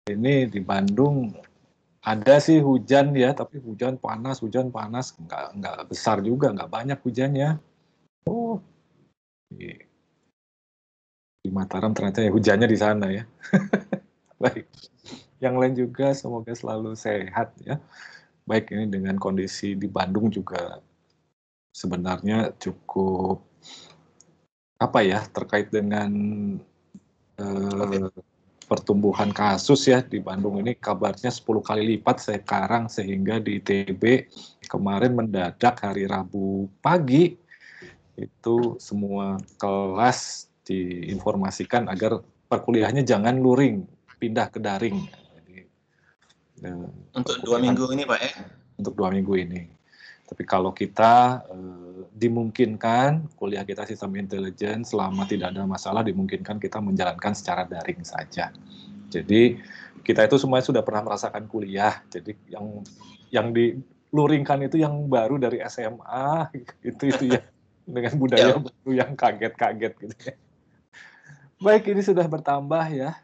ini di Bandung ada sih hujan ya, tapi hujan panas, nggak besar juga, nggak banyak hujannya. Oh, di Mataram ternyata ya hujannya di sana ya. Baik, yang lain juga semoga selalu sehat ya. Baik, ini dengan kondisi di Bandung juga sebenarnya cukup apa ya, terkait dengan pertumbuhan kasus ya di Bandung ini kabarnya 10 kali lipat sekarang, sehingga di ITB kemarin mendadak hari Rabu pagi itu semua kelas diinformasikan agar perkuliahannya jangan luring, pindah ke daring. Jadi, untuk 2 minggu ini Pak ya? Untuk 2 minggu ini. Tapi kalau kita dimungkinkan kuliah kita sistem intelijen selama tidak ada masalah, dimungkinkan kita menjalankan secara daring saja. Jadi kita itu semuanya sudah pernah merasakan kuliah. Jadi yang diluringkan itu yang baru dari SMA itu ya dengan budaya baru yang kaget-kaget gitu ya. Baik, ini sudah bertambah ya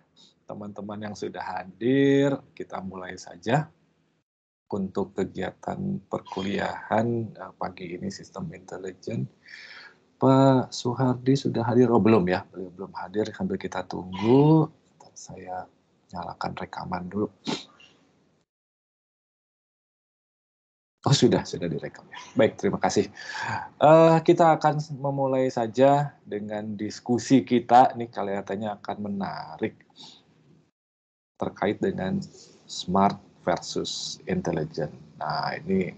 teman-teman yang sudah hadir. Kita mulai saja untuk kegiatan perkuliahan pagi ini sistem intelijen. Pak Suhardi sudah hadir? Oh belum ya, belum hadir. Sambil kita tunggu, saya nyalakan rekaman dulu. Oh sudah direkam ya. Baik, terima kasih. Kita akan memulai saja dengan diskusi kita. Ini kelihatannya akan menarik terkait dengan smart versus intelligent. Nah ini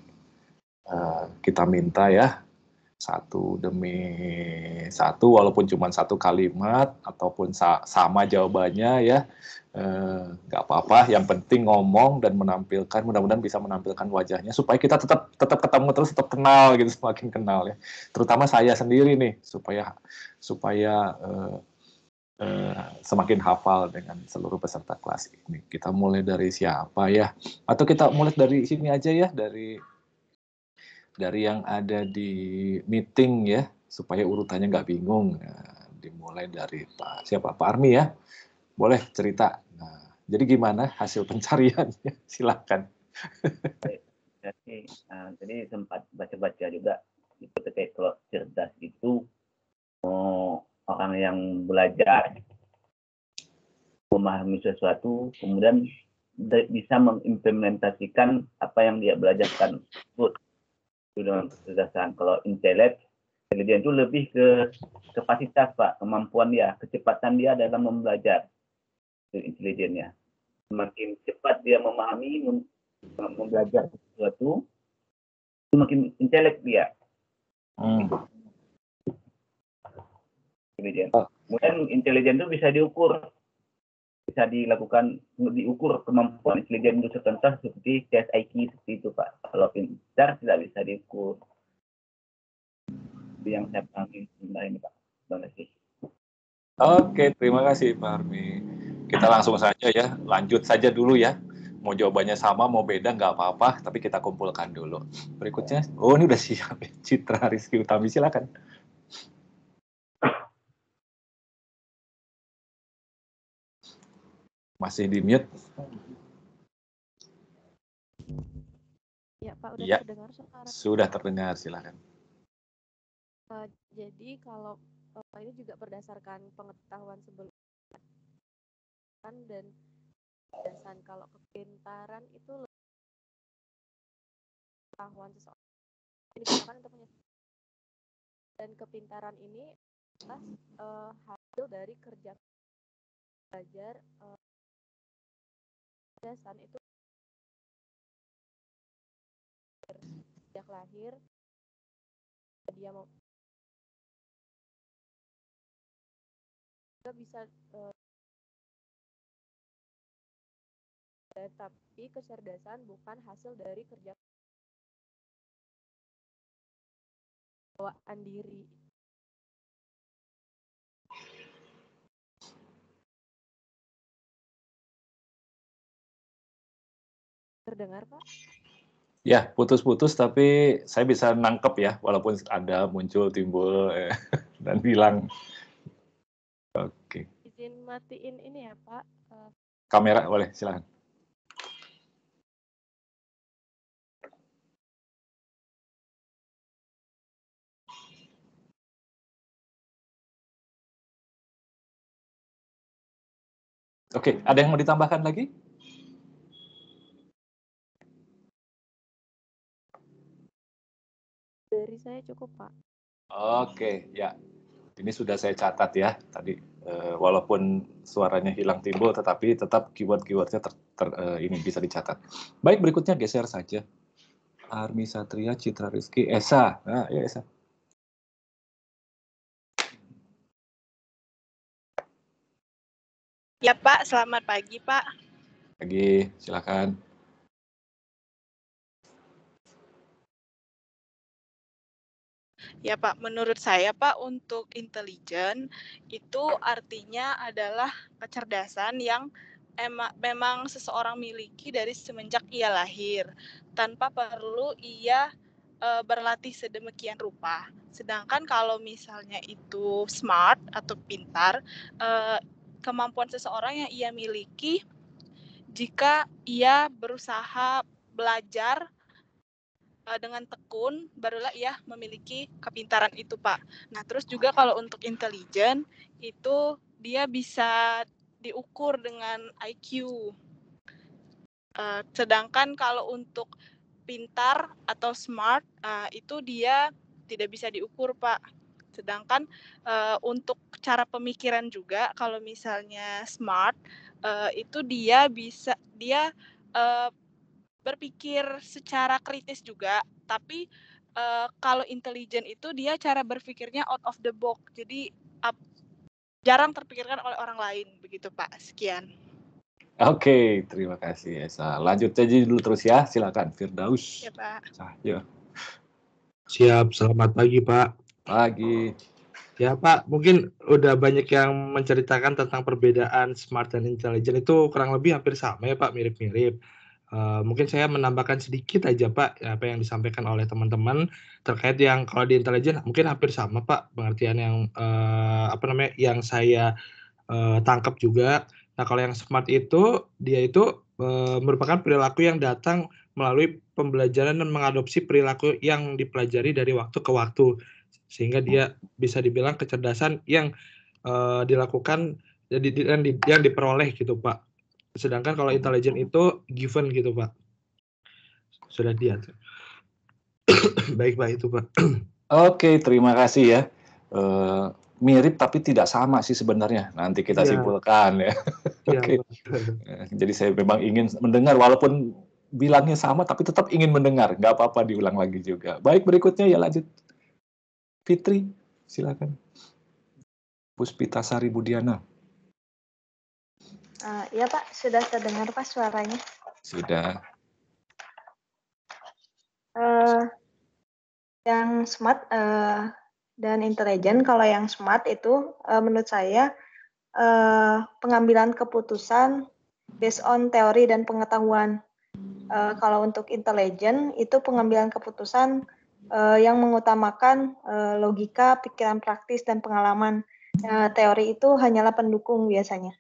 kita minta ya satu demi satu, walaupun cuma satu kalimat ataupun sama jawabannya ya, nggak apa-apa. Yang penting ngomong dan menampilkan, mudah-mudahan bisa menampilkan wajahnya supaya kita tetap ketemu terus, tetap kenal gitu, semakin kenal ya. Terutama saya sendiri nih supaya semakin hafal dengan seluruh peserta kelas ini. Kita mulai dari siapa ya? Atau kita mulai dari sini aja ya, dari yang ada di meeting ya, supaya urutannya nggak bingung. Nah, dimulai dari Pak Armi ya, boleh cerita. Nah, jadi gimana hasil pencariannya? Silakan. Jadi sempat baca-baca juga itu terkait kalau cerdas itu orang yang belajar memahami sesuatu kemudian bisa mengimplementasikan apa yang dia belajarkan dengan kecerdasan. Kalau intelijen itu lebih ke kapasitas Pak, kemampuan dia, kecepatan dia dalam membelajar. Itu intelijennya. Semakin cepat dia memahami, membelajar sesuatu, semakin intelek dia. Intelijen. Kemudian intelijen itu bisa diukur, bisa diukur kemampuan intelijen itu tertentu seperti tes IQ seperti itu Pak. Kalau pintar tidak bisa diukur. Itu yang saya pahami sebenarnya ini Pak. Terima kasih. Oke, terima kasih Pak Armi. Kita langsung saja ya, lanjut saja dulu ya. Mau jawabannya sama, mau beda nggak apa-apa, tapi kita kumpulkan dulu. Berikutnya, oh ini udah siap, Citra Rizky Utami, silakan. Masih di mute. Ya Pak, udah terdengar suara? Sudah terdengar, silakan. Jadi kalau ini juga berdasarkan pengetahuan sebelumnya dan berdasarkan kalau kepintaran itu pengetahuan seseorang ini digunakan untuk dan kepintaran ini adalah hasil dari kerja belajar kecerdasan itu sejak lahir dia mau bisa tapi kecerdasan bukan hasil dari kerja bawaan diri. Terdengar Pak? Ya, putus-putus tapi saya bisa nangkep ya, walaupun ada muncul, timbul, dan hilang. Oke. Izin matiin ini ya Pak, Kamera boleh, silakan. Oke, ada yang mau ditambahkan lagi? Dari saya cukup, Pak. Oke, ya. Ini sudah saya catat ya tadi. Walaupun suaranya hilang timbul, tetapi tetap keyword-keywordnya ini bisa dicatat. Baik, berikutnya geser saja. Armi Satria, Citra Rizky, Esa. Nah, ya Esa. Ya Pak, selamat pagi Pak. Pagi, silakan. Ya Pak, menurut saya Pak, untuk intelijen itu artinya adalah kecerdasan yang memang seseorang miliki dari semenjak ia lahir, tanpa perlu ia berlatih sedemikian rupa. Sedangkan kalau misalnya itu smart atau pintar, kemampuan seseorang yang ia miliki jika ia berusaha belajar dengan tekun, barulah ia memiliki kepintaran itu, Pak. Nah, terus juga kalau untuk intelijen, itu dia bisa diukur dengan IQ. Sedangkan kalau untuk pintar atau smart, itu dia tidak bisa diukur, Pak. Sedangkan untuk cara pemikiran juga, kalau misalnya smart, itu dia bisa, berpikir secara kritis juga, tapi kalau intelijen itu dia cara berpikirnya out of the box, jadi jarang terpikirkan oleh orang lain, begitu Pak. Sekian. Oke, terima kasih Esa. Lanjut aja dulu terus ya, silakan Firdaus. Ya Pak. Ya. Siap, selamat pagi Pak. Pagi. Ya Pak, mungkin udah banyak yang menceritakan tentang perbedaan smart dan intelijen itu kurang lebih hampir sama ya Pak, mirip-mirip. Mungkin saya menambahkan sedikit aja Pak, apa yang disampaikan oleh teman-teman terkait yang kalau di intelijen mungkin hampir sama Pak, pengertian yang yang saya tangkap juga. Nah kalau yang smart itu, dia itu merupakan perilaku yang datang melalui pembelajaran dan mengadopsi perilaku yang dipelajari dari waktu ke waktu, sehingga dia bisa dibilang kecerdasan yang dilakukan yang diperoleh gitu Pak. Sedangkan kalau intelijen itu given gitu Pak. Sudah diatur. Baik Pak, itu Pak. Oke, terima kasih ya. Mirip tapi tidak sama sih sebenarnya. Nanti kita simpulkan ya. Oke. Jadi saya memang ingin mendengar walaupun bilangnya sama tapi tetap ingin mendengar. Nggak apa-apa diulang lagi juga. Baik, berikutnya ya lanjut. Fitri, silakan. Puspita Sari Budiana. Iya Pak, sudah terdengar Pak suaranya? Sudah. Yang smart dan intelijen, kalau yang smart itu menurut saya pengambilan keputusan based on teori dan pengetahuan. Kalau untuk intelijen itu pengambilan keputusan yang mengutamakan logika, pikiran praktis, dan pengalaman. Teori itu hanyalah pendukung biasanya.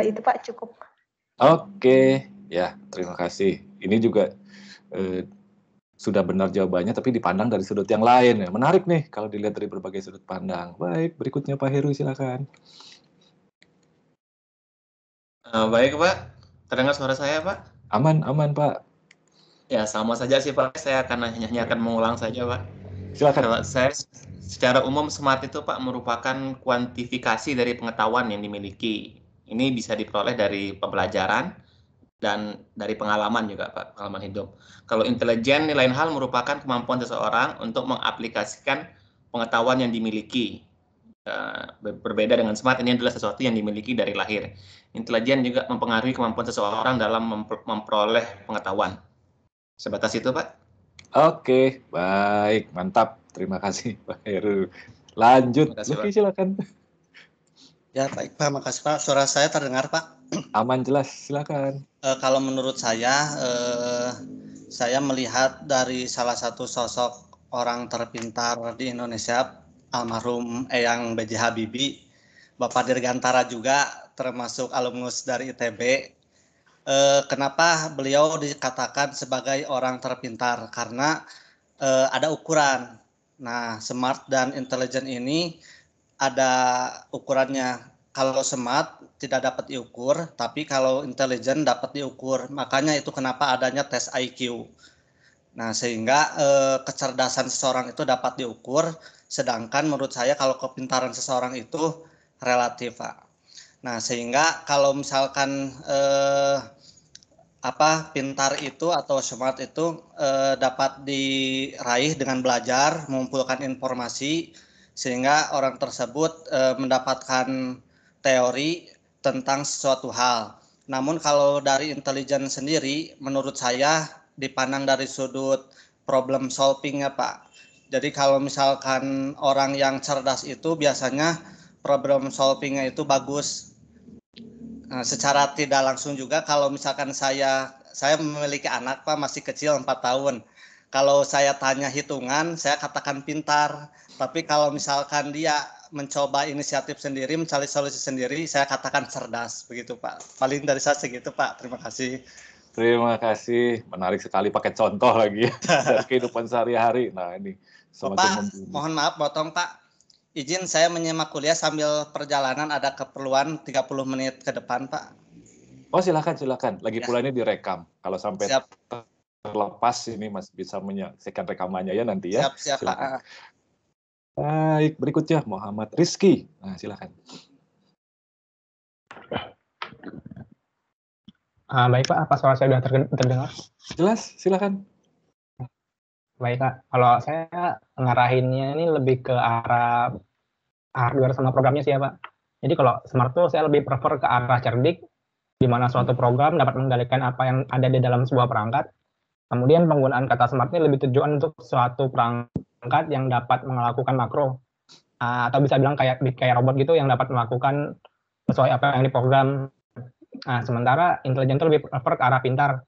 Itu Pak, cukup. Oke, ya terima kasih. Ini juga sudah benar jawabannya, tapi dipandang dari sudut yang lain. Ya. Menarik nih kalau dilihat dari berbagai sudut pandang. Baik, berikutnya Pak Heru, silakan. Baik Pak, terdengar suara saya Pak? Aman Pak. Ya sama saja sih Pak, saya hanya akan mengulang saja Pak. Silakan. Kalau saya secara umum smart itu Pak merupakan kuantifikasi dari pengetahuan yang dimiliki. Ini bisa diperoleh dari pembelajaran dan dari pengalaman juga Pak, pengalaman hidup. Kalau intelijen, lain hal merupakan kemampuan seseorang untuk mengaplikasikan pengetahuan yang dimiliki. Berbeda dengan smart, ini adalah sesuatu yang dimiliki dari lahir. Intelijen juga mempengaruhi kemampuan seseorang dalam memperoleh pengetahuan. Sebatas itu Pak. Oke, baik, mantap. Terima kasih Pak Heru. Lanjut, Luki silakan. Ya baik Pak, makasih Pak. Suara saya terdengar Pak? Aman, jelas, silakan. Kalau menurut saya melihat dari salah satu sosok orang terpintar di Indonesia, almarhum Eyang B.J. Habibie, Bapak Dirgantara juga termasuk alumnus dari ITB. Kenapa beliau dikatakan sebagai orang terpintar? Karena ada ukuran. Nah, smart dan intelligent ini ada ukurannya. Kalau smart tidak dapat diukur, tapi kalau intelligent dapat diukur. Makanya itu kenapa adanya tes IQ. Nah, sehingga kecerdasan seseorang itu dapat diukur, sedangkan menurut saya kalau kepintaran seseorang itu relatif, Pak. Nah, sehingga kalau misalkan pintar itu atau smart itu dapat diraih dengan belajar, mengumpulkan informasi, sehingga orang tersebut mendapatkan teori tentang sesuatu hal. Namun kalau dari intelijen sendiri, menurut saya dipandang dari sudut problem solving ya Pak. Jadi kalau misalkan orang yang cerdas itu biasanya problem solvingnya itu bagus. Secara tidak langsung juga kalau misalkan saya memiliki anak Pak, masih kecil 4 tahun. Kalau saya tanya hitungan, saya katakan pintar. Tapi kalau misalkan dia mencoba inisiatif sendiri, mencari solusi sendiri, saya katakan cerdas. Begitu Pak. Paling dari saya segitu Pak. Terima kasih. Terima kasih. Menarik sekali pakai contoh lagi dari kehidupan sehari-hari. Nah ini Pak, mohon maaf potong Pak. Izin saya menyimak kuliah sambil perjalanan, ada keperluan 30 menit ke depan, Pak. Oh, silakan. Lagi pula ini direkam. Kalau sampai terlepas ini Mas bisa menyaksikan rekamannya ya nanti ya. Siap, Pak. Baik, berikutnya Muhammad Rizky. Nah, silakan. Baik Pak, apa suara saya sudah terdengar? Jelas, silakan. Baik Kak, kalau saya ngarahinnya ini lebih ke arah hardware sama programnya sih ya Pak. Jadi kalau smart tuh saya lebih prefer ke arah cerdik, di mana suatu program dapat mengendalikan apa yang ada di dalam sebuah perangkat. Kemudian penggunaan kata smart ini lebih tujuan untuk suatu perangkat yang dapat melakukan makro. Atau bisa bilang kayak robot gitu yang dapat melakukan sesuai apa yang diprogram. Nah, sementara intelijen itu lebih prefer ke arah pintar,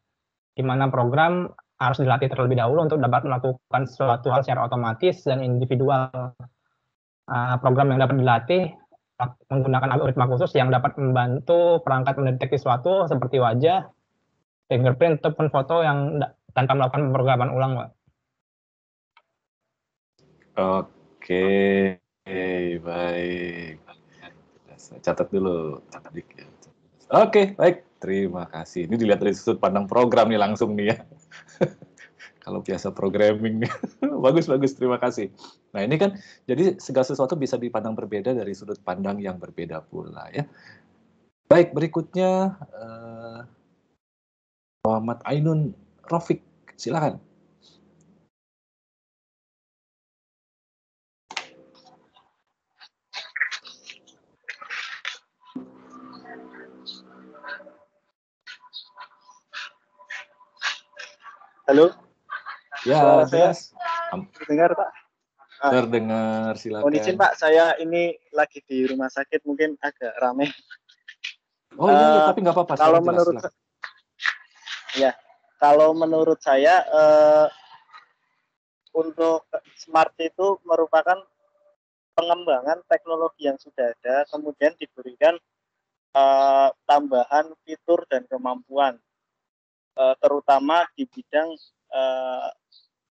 di mana program harus dilatih terlebih dahulu untuk dapat melakukan suatu hal secara otomatis dan individual. Program yang dapat dilatih menggunakan algoritma khusus yang dapat membantu perangkat mendeteksi sesuatu seperti wajah, fingerprint, ataupun foto yang tanpa melakukan pemrograman ulang, Pak. Oke, baik. Catat dulu. Oke, baik. Terima kasih. Ini dilihat dari sudut pandang program nih langsung nih ya. Kalau biasa programming nih. Bagus. Terima kasih. Nah ini kan, jadi segala sesuatu bisa dipandang berbeda dari sudut pandang yang berbeda pula ya. Baik, berikutnya Muhammad Ainun Rafiq. Silakan. Halo. Ya, jelas. Terdengar, Pak? Terdengar, silakan. Mohon izin, Pak, saya ini lagi di rumah sakit, mungkin agak ramai. Oh iya, tapi nggak apa-apa. Kalau menurut saya, untuk smart itu merupakan pengembangan teknologi yang sudah ada, kemudian diberikan tambahan fitur dan kemampuan. Terutama di bidang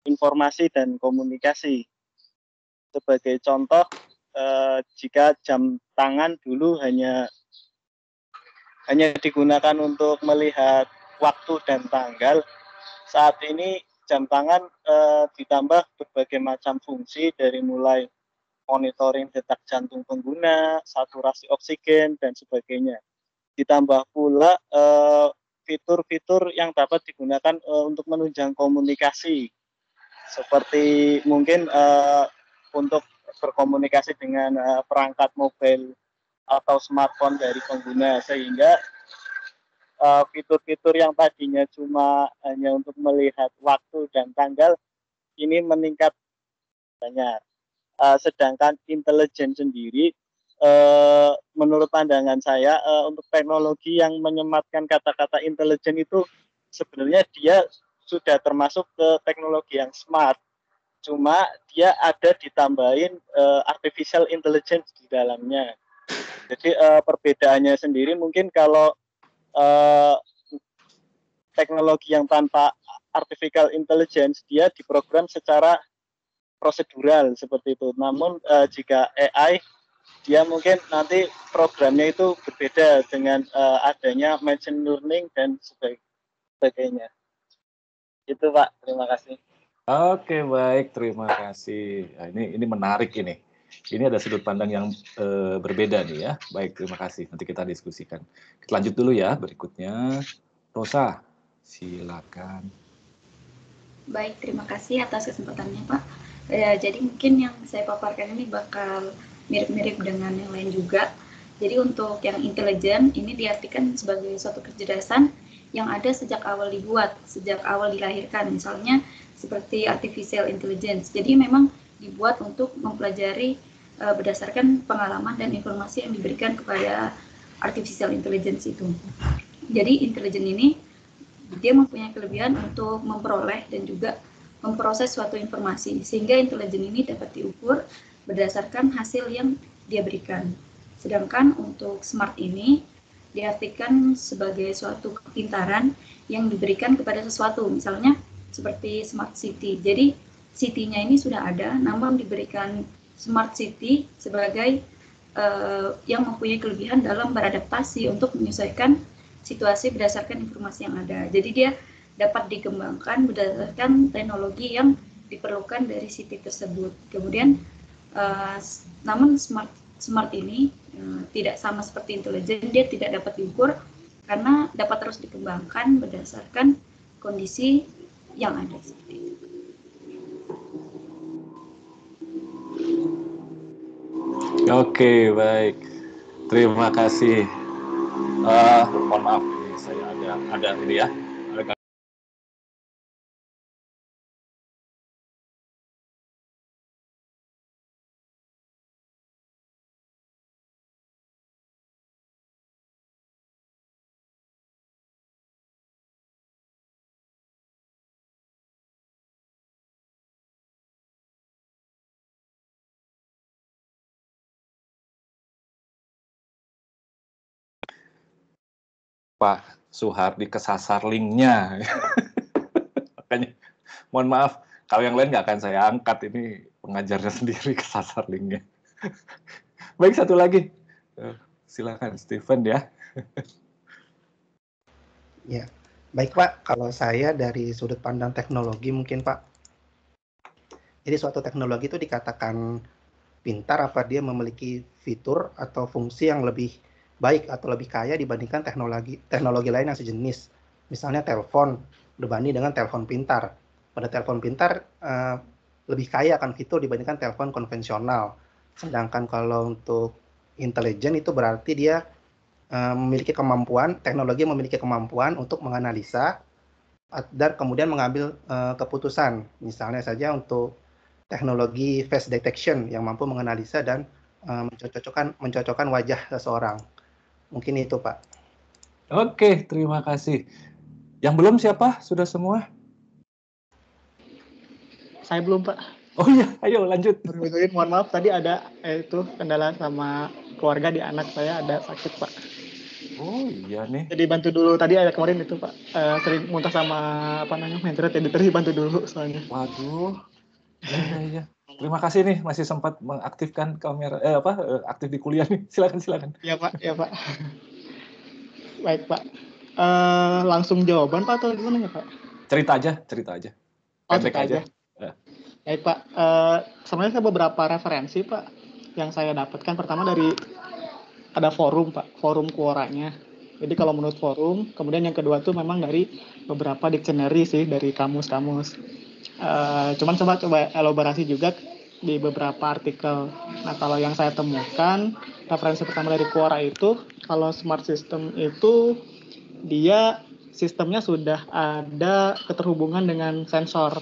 informasi dan komunikasi. Sebagai contoh, jika jam tangan dulu hanya digunakan untuk melihat waktu dan tanggal, saat ini jam tangan ditambah berbagai macam fungsi dari mulai monitoring detak jantung pengguna, saturasi oksigen, dan sebagainya. Ditambah pula fitur-fitur yang dapat digunakan untuk menunjang komunikasi, seperti mungkin untuk berkomunikasi dengan perangkat mobile atau smartphone dari pengguna, sehingga fitur-fitur yang tadinya cuma hanya untuk melihat waktu dan tanggal ini meningkat banyak. Sedangkan intelijen sendiri, menurut pandangan saya, untuk teknologi yang menyematkan kata-kata intelijen itu sebenarnya dia sudah termasuk ke teknologi yang smart, cuma dia ada ditambahin artificial intelligence di dalamnya. Jadi perbedaannya sendiri mungkin kalau teknologi yang tanpa artificial intelligence dia diprogram secara prosedural seperti itu. Namun jika AI dia mungkin nanti programnya itu berbeda dengan adanya machine learning dan sebagainya. Itu Pak, terima kasih. Oke, baik, terima kasih. Nah, ini menarik ini. Ini ada sudut pandang yang berbeda nih ya. Baik, terima kasih. Nanti kita diskusikan. Kita lanjut dulu ya. Berikutnya, Rosa, silakan. Baik, terima kasih atas kesempatannya Pak. Jadi mungkin yang saya paparkan ini bakal mirip-mirip dengan yang lain juga. Jadi untuk yang intelijen ini diartikan sebagai suatu kecerdasan yang ada sejak awal dibuat, sejak awal dilahirkan. Misalnya seperti artificial intelligence. Jadi memang dibuat untuk mempelajari berdasarkan pengalaman dan informasi yang diberikan kepada artificial intelligence itu. Jadi intelijen ini dia mempunyai kelebihan untuk memperoleh dan juga memproses suatu informasi, sehingga intelijen ini dapat diukur berdasarkan hasil yang dia berikan. Sedangkan untuk smart ini diartikan sebagai suatu kepintaran yang diberikan kepada sesuatu, misalnya seperti smart city. Jadi city-nya ini sudah ada, namun diberikan smart city sebagai yang mempunyai kelebihan dalam beradaptasi untuk menyesuaikan situasi berdasarkan informasi yang ada. Jadi dia dapat dikembangkan berdasarkan teknologi yang diperlukan dari city tersebut. Kemudian, namun smart ini tidak sama seperti intelijen, dia tidak dapat diukur karena dapat terus dikembangkan berdasarkan kondisi yang ada seperti itu. Oke, baik. Terima kasih. Mohon maaf, saya ada ini ya. Pak Suhardi kesasar linknya. Makanya mohon maaf, kalau yang lain nggak akan saya angkat, ini pengajarnya sendiri kesasar linknya. Baik, satu lagi. Silakan Steven ya. Ya, baik Pak, kalau saya dari sudut pandang teknologi mungkin Pak. Jadi suatu teknologi itu dikatakan pintar apa dia memiliki fitur atau fungsi yang lebih baik atau lebih kaya dibandingkan teknologi lain yang sejenis. Misalnya telepon berbanding dengan telepon pintar. Pada telepon pintar lebih kaya akan fitur dibandingkan telepon konvensional. Sedangkan kalau untuk intelijen itu berarti dia memiliki kemampuan, teknologi memiliki kemampuan untuk menganalisa dan kemudian mengambil keputusan. Misalnya saja untuk teknologi face detection yang mampu menganalisa dan mencocokkan wajah seseorang. Mungkin itu, Pak. Oke, terima kasih. Yang belum siapa? Sudah semua? Saya belum, Pak. Oh iya, ayo lanjut. Mohon maaf, tadi ada itu kendala sama keluarga di anak saya ada sakit, Pak. Oh iya nih. Jadi bantu dulu, tadi ada kemarin itu, Pak. Sering muntah sama internet editor, bantu dulu soalnya. Waduh. Iya. Terima kasih nih masih sempat mengaktifkan kamera aktif di kuliah nih. Silakan. Iya Pak. Baik Pak. Langsung jawaban Pak atau gimana ya Pak? Cerita aja. Pendek aja. Baik Pak. Sebenarnya saya beberapa referensi Pak yang saya dapatkan. Pertama dari ada forum Pak, forum Quora-nya. Jadi kalau menurut forum, kemudian yang kedua tuh memang dari beberapa dictionary sih dari kamus-kamus. Cuman coba elaborasi juga di beberapa artikel. Nah, kalau yang saya temukan, referensi pertama dari Quora itu, kalau smart system itu, dia sistemnya sudah ada keterhubungan dengan sensor.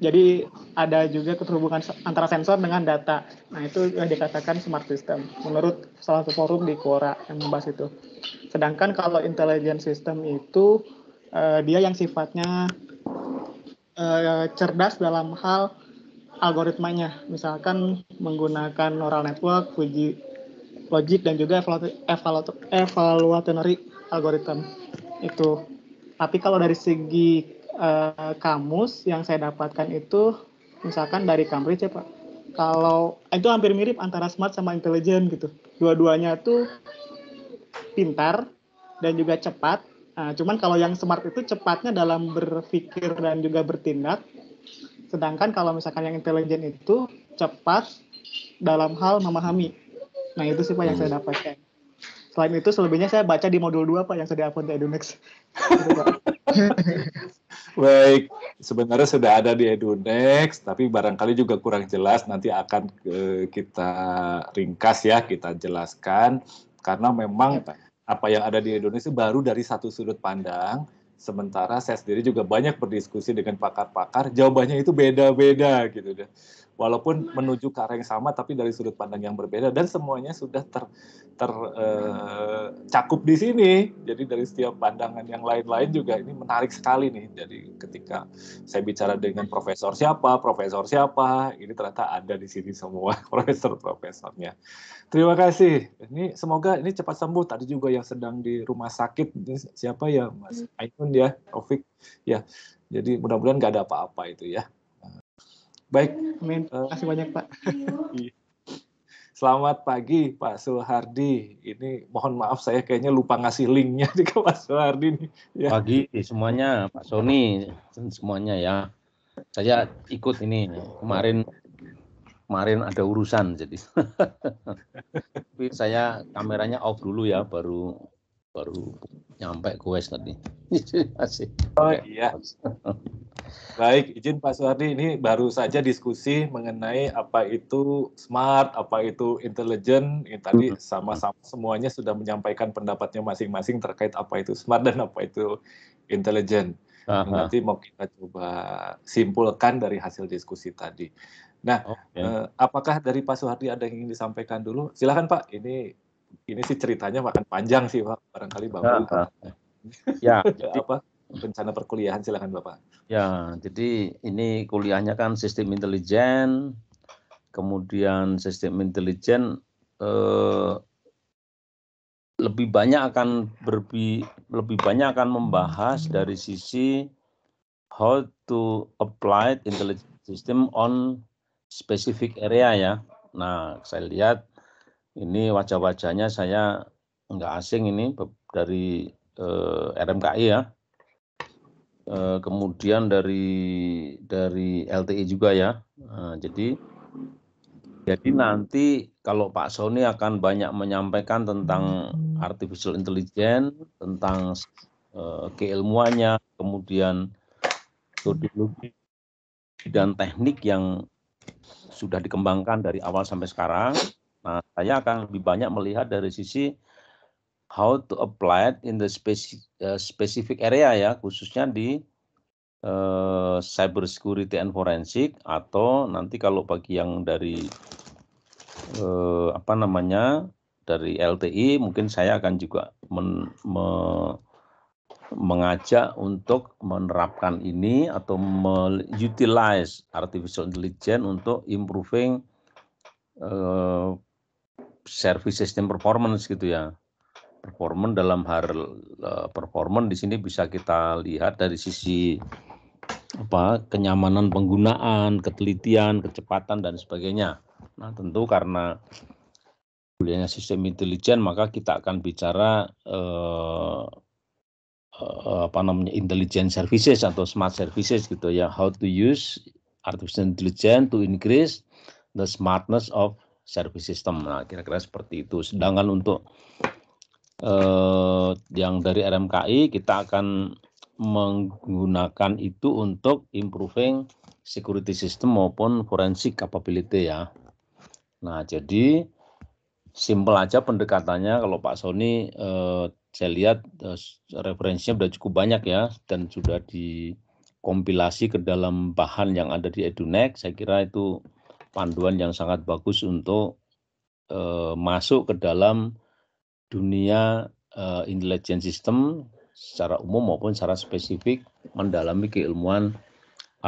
Jadi ada juga keterhubungan antara sensor dengan data. Nah, itu yang dikatakan smart system, menurut salah satu forum di Quora yang membahas itu. Sedangkan kalau intelligent system itu, dia yang sifatnya cerdas dalam hal algoritmanya, misalkan menggunakan neural network, uji logik, dan juga evaluatory algorithm itu. Tapi kalau dari segi kamus yang saya dapatkan itu, misalkan dari Cambridge ya Pak, kalau itu hampir mirip antara smart sama intelligent gitu. Dua-duanya tuh pintar dan juga cepat. Nah, cuman kalau yang smart itu cepatnya dalam berpikir dan juga bertindak. Sedangkan kalau misalkan yang intelijen itu cepat dalam hal memahami. Nah, itu sih Pak yang saya dapatkan. Selain itu, selebihnya saya baca di modul 2 Pak yang sudah upload di Edunext. Gitu, Pak. Baik, sebenarnya sudah ada di Edunext, tapi barangkali juga kurang jelas, nanti akan kita ringkas ya, kita jelaskan, karena memang apa yang ada di Edunext itu baru dari satu sudut pandang, sementara saya sendiri juga banyak berdiskusi dengan pakar-pakar, jawabannya itu beda-beda gitu deh. Walaupun menuju ke arah yang sama, tapi dari sudut pandang yang berbeda, dan semuanya sudah tercakup di sini. Jadi dari setiap pandangan yang lain-lain juga ini menarik sekali nih. Jadi ketika saya bicara dengan profesor siapa, ini ternyata ada di sini semua profesornya. Terima kasih. Ini semoga ini cepat sembuh. Tadi juga yang sedang di rumah sakit, ini siapa ya, Mas Ainun ya, Taufik ya. Jadi mudah-mudahan nggak ada apa-apa itu ya. Baik. Amin. Terima kasih banyak Pak. Selamat pagi Pak Suhardi. Ini mohon maaf saya kayaknya lupa ngasih linknya di Pak Suhardi nih. Ya. Pagi semuanya, Pak Sony semuanya ya. Saya ikut ini kemarin ada urusan jadi. Tapi saya kameranya off dulu ya, baru nyampe ke West tadi. Oh iya. Baik, izin Pak Suhardi, ini baru saja diskusi mengenai apa itu smart, apa itu intelligent. Ini tadi sama-sama semuanya sudah menyampaikan pendapatnya masing-masing terkait apa itu smart dan apa itu intelligent. Nanti mau kita coba simpulkan dari hasil diskusi tadi. Nah, apakah dari Pak Suhardi ada yang ingin disampaikan dulu? Silakan Pak, ini sih ceritanya makan panjang sih Pak, barangkali Bapak. Ya, apa rencana perkuliahan, silakan Bapak. Ya, jadi ini kuliahnya kan sistem intelijen, kemudian sistem intelijen lebih banyak akan membahas dari sisi how to apply intelligence system on specific area ya. Nah, saya lihat ini wajah-wajahnya saya nggak asing ini dari RMKI ya. Kemudian dari LTI juga ya. Nah, jadi nanti kalau Pak Sony akan banyak menyampaikan tentang artificial intelligence, tentang keilmuannya, kemudian metodologi dan teknik yang sudah dikembangkan dari awal sampai sekarang. Nah, saya akan lebih banyak melihat dari sisi how to apply it in the specific area ya, khususnya di cyber security and forensic, atau nanti kalau bagi yang dari dari LTI mungkin saya akan juga mengajak untuk menerapkan ini atau utilize artificial intelligence untuk improving service system performance gitu ya. Performance dalam hal performance di sini bisa kita lihat dari sisi kenyamanan penggunaan, ketelitian, kecepatan dan sebagainya. Nah, tentu karena kuliahnya sistem intelijen, maka kita akan bicara intelligence services atau smart services gitu ya. How to use artificial intelligence to increase the smartness of service system. Nah, kira-kira seperti itu. Sedangkan untuk yang dari RMKI kita akan menggunakan itu untuk improving security system maupun forensic capability ya. Nah, jadi simpel aja pendekatannya. Kalau Pak Sony saya lihat referensinya sudah cukup banyak ya, dan sudah dikompilasi ke dalam bahan yang ada di Edunext. Saya kira itu panduan yang sangat bagus untuk masuk ke dalam dunia intelligence system secara umum maupun secara spesifik mendalami keilmuan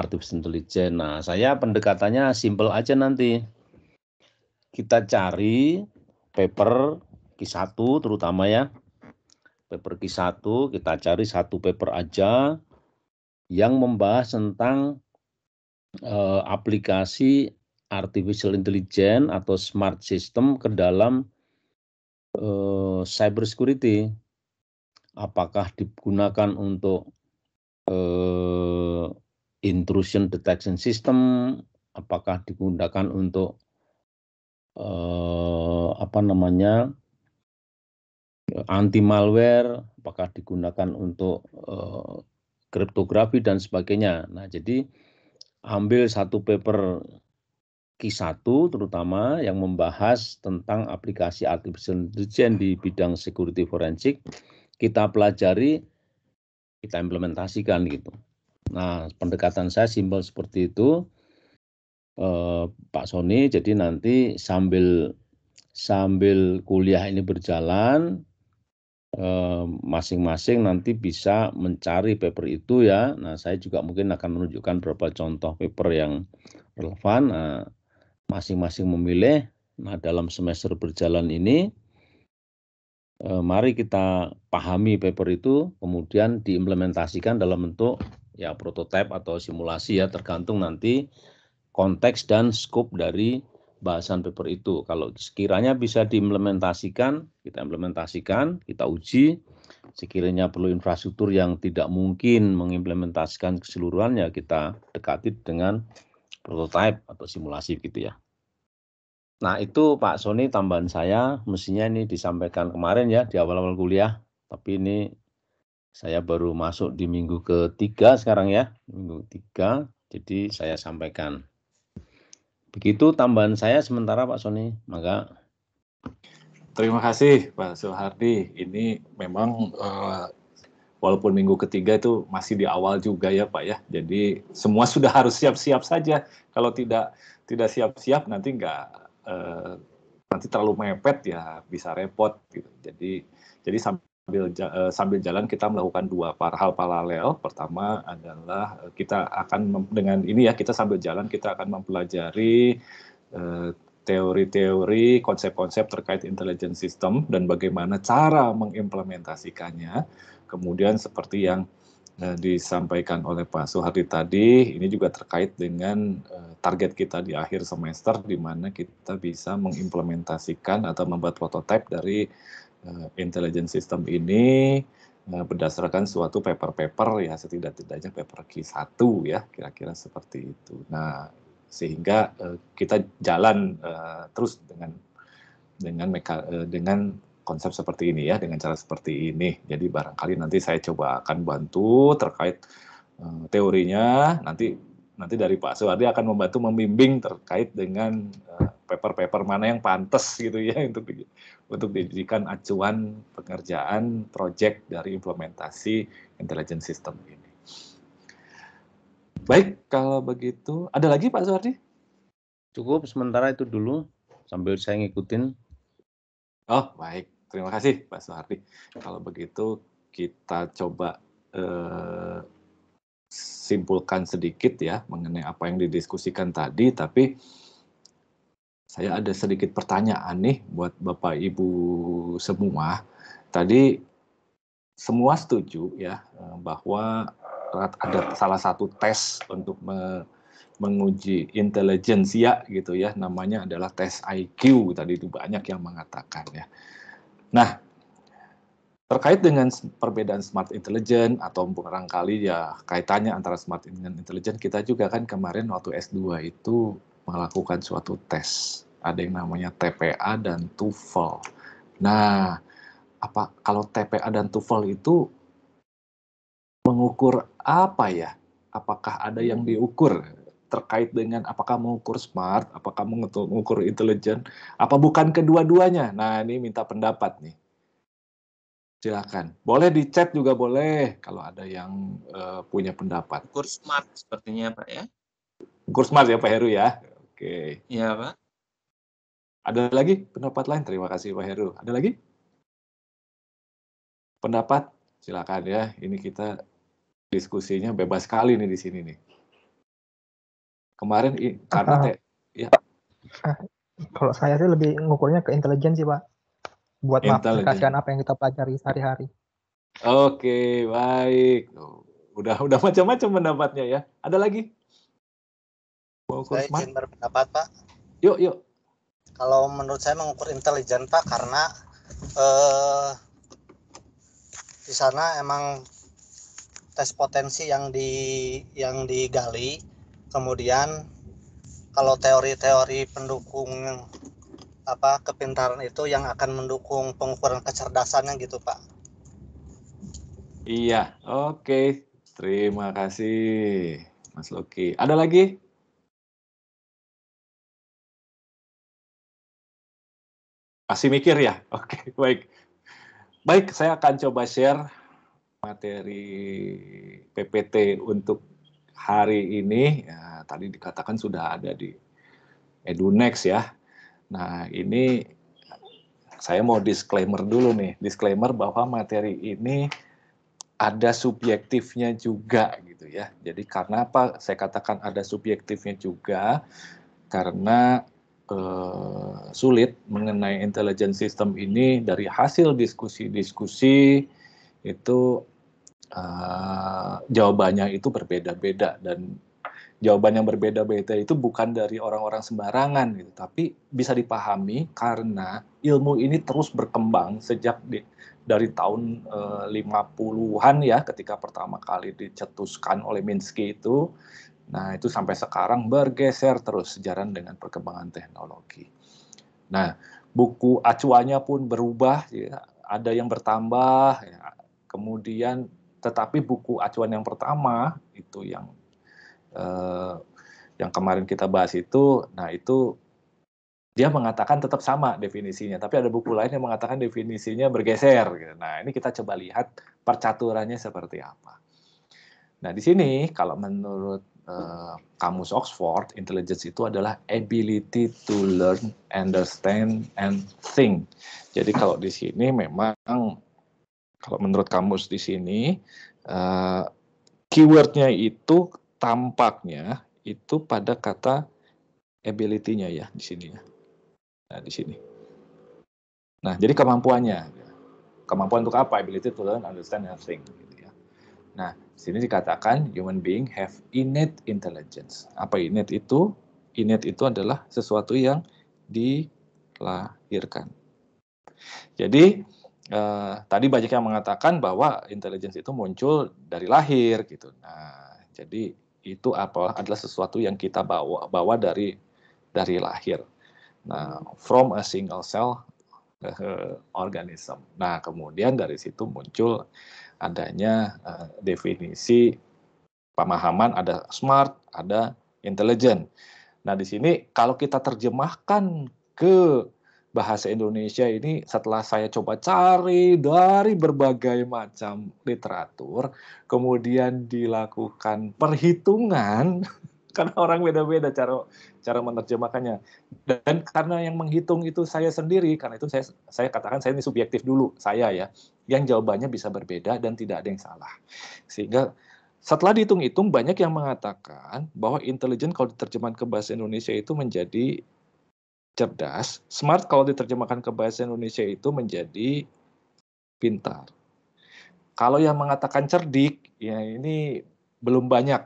artificial intelligence. Nah, saya pendekatannya simple aja nanti. Kita cari paper Q1 terutama ya. Paper Q1 kita cari satu paper aja yang membahas tentang aplikasi artificial intelligence atau smart system ke dalam cyber security. Apakah digunakan untuk intrusion detection system, apakah digunakan untuk anti malware, apakah digunakan untuk kriptografi dan sebagainya. Nah, jadi ambil satu paper Q1 terutama yang membahas tentang aplikasi artificial intelligence di bidang security forensik, kita pelajari, kita implementasikan gitu. Nah, pendekatan saya simpel seperti itu, Pak Sony. Jadi nanti sambil kuliah ini berjalan, masing-masing nanti bisa mencari paper itu ya. Nah, saya juga mungkin akan menunjukkan beberapa contoh paper yang relevan. Nah, masing-masing memilih. Nah, dalam semester berjalan ini, mari kita pahami paper itu, kemudian diimplementasikan dalam bentuk ya prototipe atau simulasi ya, tergantung nanti konteks dan skop dari bahasan paper itu. Kalau sekiranya bisa diimplementasikan, kita implementasikan, kita uji. Sekiranya perlu infrastruktur yang tidak mungkin mengimplementasikan keseluruhan, ya kita dekati dengan prototipe atau simulasi gitu ya. Nah, itu Pak Sony tambahan saya, mestinya ini disampaikan kemarin ya di awal-awal kuliah, tapi ini saya baru masuk di minggu ketiga sekarang ya, minggu ketiga, jadi saya sampaikan. Begitu tambahan saya sementara Pak Sony, maka. Terima kasih Pak Soehardi. Ini memang walaupun minggu ketiga itu masih di awal juga ya Pak ya. Jadi semua sudah harus siap-siap saja. Kalau tidak siap-siap nanti nanti terlalu mepet ya bisa repot gitu. Jadi sambil jalan kita melakukan dua hal paralel. Pertama adalah kita akan dengan ini ya, kita sambil jalan kita akan mempelajari teori-teori, konsep-konsep terkait intelligence system dan bagaimana cara mengimplementasikannya. Kemudian seperti yang disampaikan oleh Pak Soehardi tadi, ini juga terkait dengan target kita di akhir semester, di mana kita bisa mengimplementasikan atau membuat prototipe dari intelligence system ini berdasarkan suatu paper-paper ya, setidak-tidaknya paper Q1 ya, kira-kira seperti itu. Nah, sehingga kita jalan terus dengan konsep seperti ini ya, dengan cara seperti ini. Jadi barangkali nanti saya coba akan bantu terkait teorinya, nanti dari Pak Soehardi akan membantu membimbing terkait dengan paper-paper mana yang pantas gitu ya untuk dijadikan acuan pengerjaan proyek dari implementasi intelligence system ini. Baik, kalau begitu, ada lagi Pak Soehardi? Cukup sementara itu dulu, sambil saya ngikutin. Oh, baik. Terima kasih Pak Soehardi. Kalau begitu, kita coba simpulkan sedikit ya mengenai apa yang didiskusikan tadi, tapi saya ada sedikit pertanyaan nih buat Bapak Ibu semua. Tadi semua setuju ya bahwa ada salah satu tes untuk menguji intelijensia gitu ya, namanya adalah tes IQ, tadi itu banyak yang mengatakan ya. Nah, terkait dengan perbedaan smart intelligence atau barangkali ya kaitannya antara smart dengan intelligence, kita juga kan kemarin waktu S2 itu melakukan suatu tes, ada yang namanya TPA dan TOEFL. Nah, kalau TPA dan TOEFL itu mengukur apa ya? Apakah ada yang diukur terkait dengan apakah mengukur smart, apakah mengukur intelijen, apa bukan kedua-duanya? Nah, ini minta pendapat nih. Silakan. Boleh di chat juga boleh kalau ada yang punya pendapat. Ukur smart sepertinya Pak ya. Ukur smart ya Pak Heru ya. Oke. Iya Pak. Ada lagi pendapat lain? Terima kasih Pak Heru. Ada lagi? Pendapat? Silakan ya. Ini kita diskusinya bebas sekali nih di sini nih. Kemarin karena ya. Kalau saya sih lebih ngukurnya ke intelijen sih, Pak. Buat mengaplikasikan apa yang kita pelajari sehari-hari. Oke, baik. Udah macam-macam pendapatnya ya. Ada lagi? Saya izin berpendapat, Pak. Yuk. Kalau menurut saya mengukur intelijen, Pak, karena di sana emang tes potensi yang digali, kemudian kalau teori-teori pendukung kepintaran itu yang akan mendukung pengukuran kecerdasannya gitu, Pak. Iya, oke. Terima kasih, Mas Loki. Ada lagi? Masih mikir ya? Oke, baik. Baik, saya akan coba share materi PPT untuk hari ini. Ya, tadi dikatakan sudah ada di EduNext ya. Nah, ini saya mau disclaimer dulu nih. Disclaimer bahwa materi ini ada subjektifnya juga gitu ya. Jadi karena apa saya katakan ada subjektifnya juga? Karena sulit mengenai intelligence system ini dari hasil diskusi-diskusi itu jawabannya itu berbeda-beda, dan jawaban yang berbeda-beda itu bukan dari orang-orang sembarangan gitu, tapi bisa dipahami karena ilmu ini terus berkembang sejak dari tahun 50-an ya, ketika pertama kali dicetuskan oleh Minsky itu. Nah, itu sampai sekarang bergeser terus sejalan dengan perkembangan teknologi. Nah, buku acuannya pun berubah, ya, ada yang bertambah, ya. Kemudian, tetapi buku acuan yang pertama itu yang kemarin kita bahas itu, nah itu dia mengatakan tetap sama definisinya, tapi ada buku lain yang mengatakan definisinya bergeser. Gitu. Nah, ini kita coba lihat percaturannya seperti apa. Nah, di sini kalau menurut Kamus Oxford, intelligence itu adalah ability to learn, understand, and think. Jadi kalau di sini memang, kalau menurut kamus di sini, keywordnya itu tampaknya itu pada kata ability-nya ya di sini ya. Nah, di sini. Nah, jadi kemampuannya. Kemampuan untuk apa? Ability to learn, understand, and think. Gitu ya. Nah, sini dikatakan human being have innate intelligence. Apa innate itu? Innate itu adalah sesuatu yang dilahirkan. Jadi tadi banyak yang mengatakan bahwa intelligence itu muncul dari lahir gitu. Nah, jadi itu adalah sesuatu yang kita bawa dari lahir. Nah, from a single cell organism. Nah, kemudian dari situ muncul adanya definisi pemahaman, ada smart, ada intelligent. Nah, di sini kalau kita terjemahkan ke bahasa Indonesia ini, setelah saya coba cari dari berbagai macam literatur, kemudian dilakukan perhitungan, karena orang beda-beda cara menerjemahkannya. Dan karena yang menghitung itu saya sendiri, karena itu saya katakan saya ini subjektif dulu, saya ya, yang jawabannya bisa berbeda dan tidak ada yang salah. Sehingga setelah dihitung-hitung, banyak yang mengatakan bahwa intelijen kalau diterjemahkan ke bahasa Indonesia itu menjadi cerdas, smart kalau diterjemahkan ke bahasa Indonesia itu menjadi pintar. Kalau yang mengatakan cerdik, ya ini belum banyak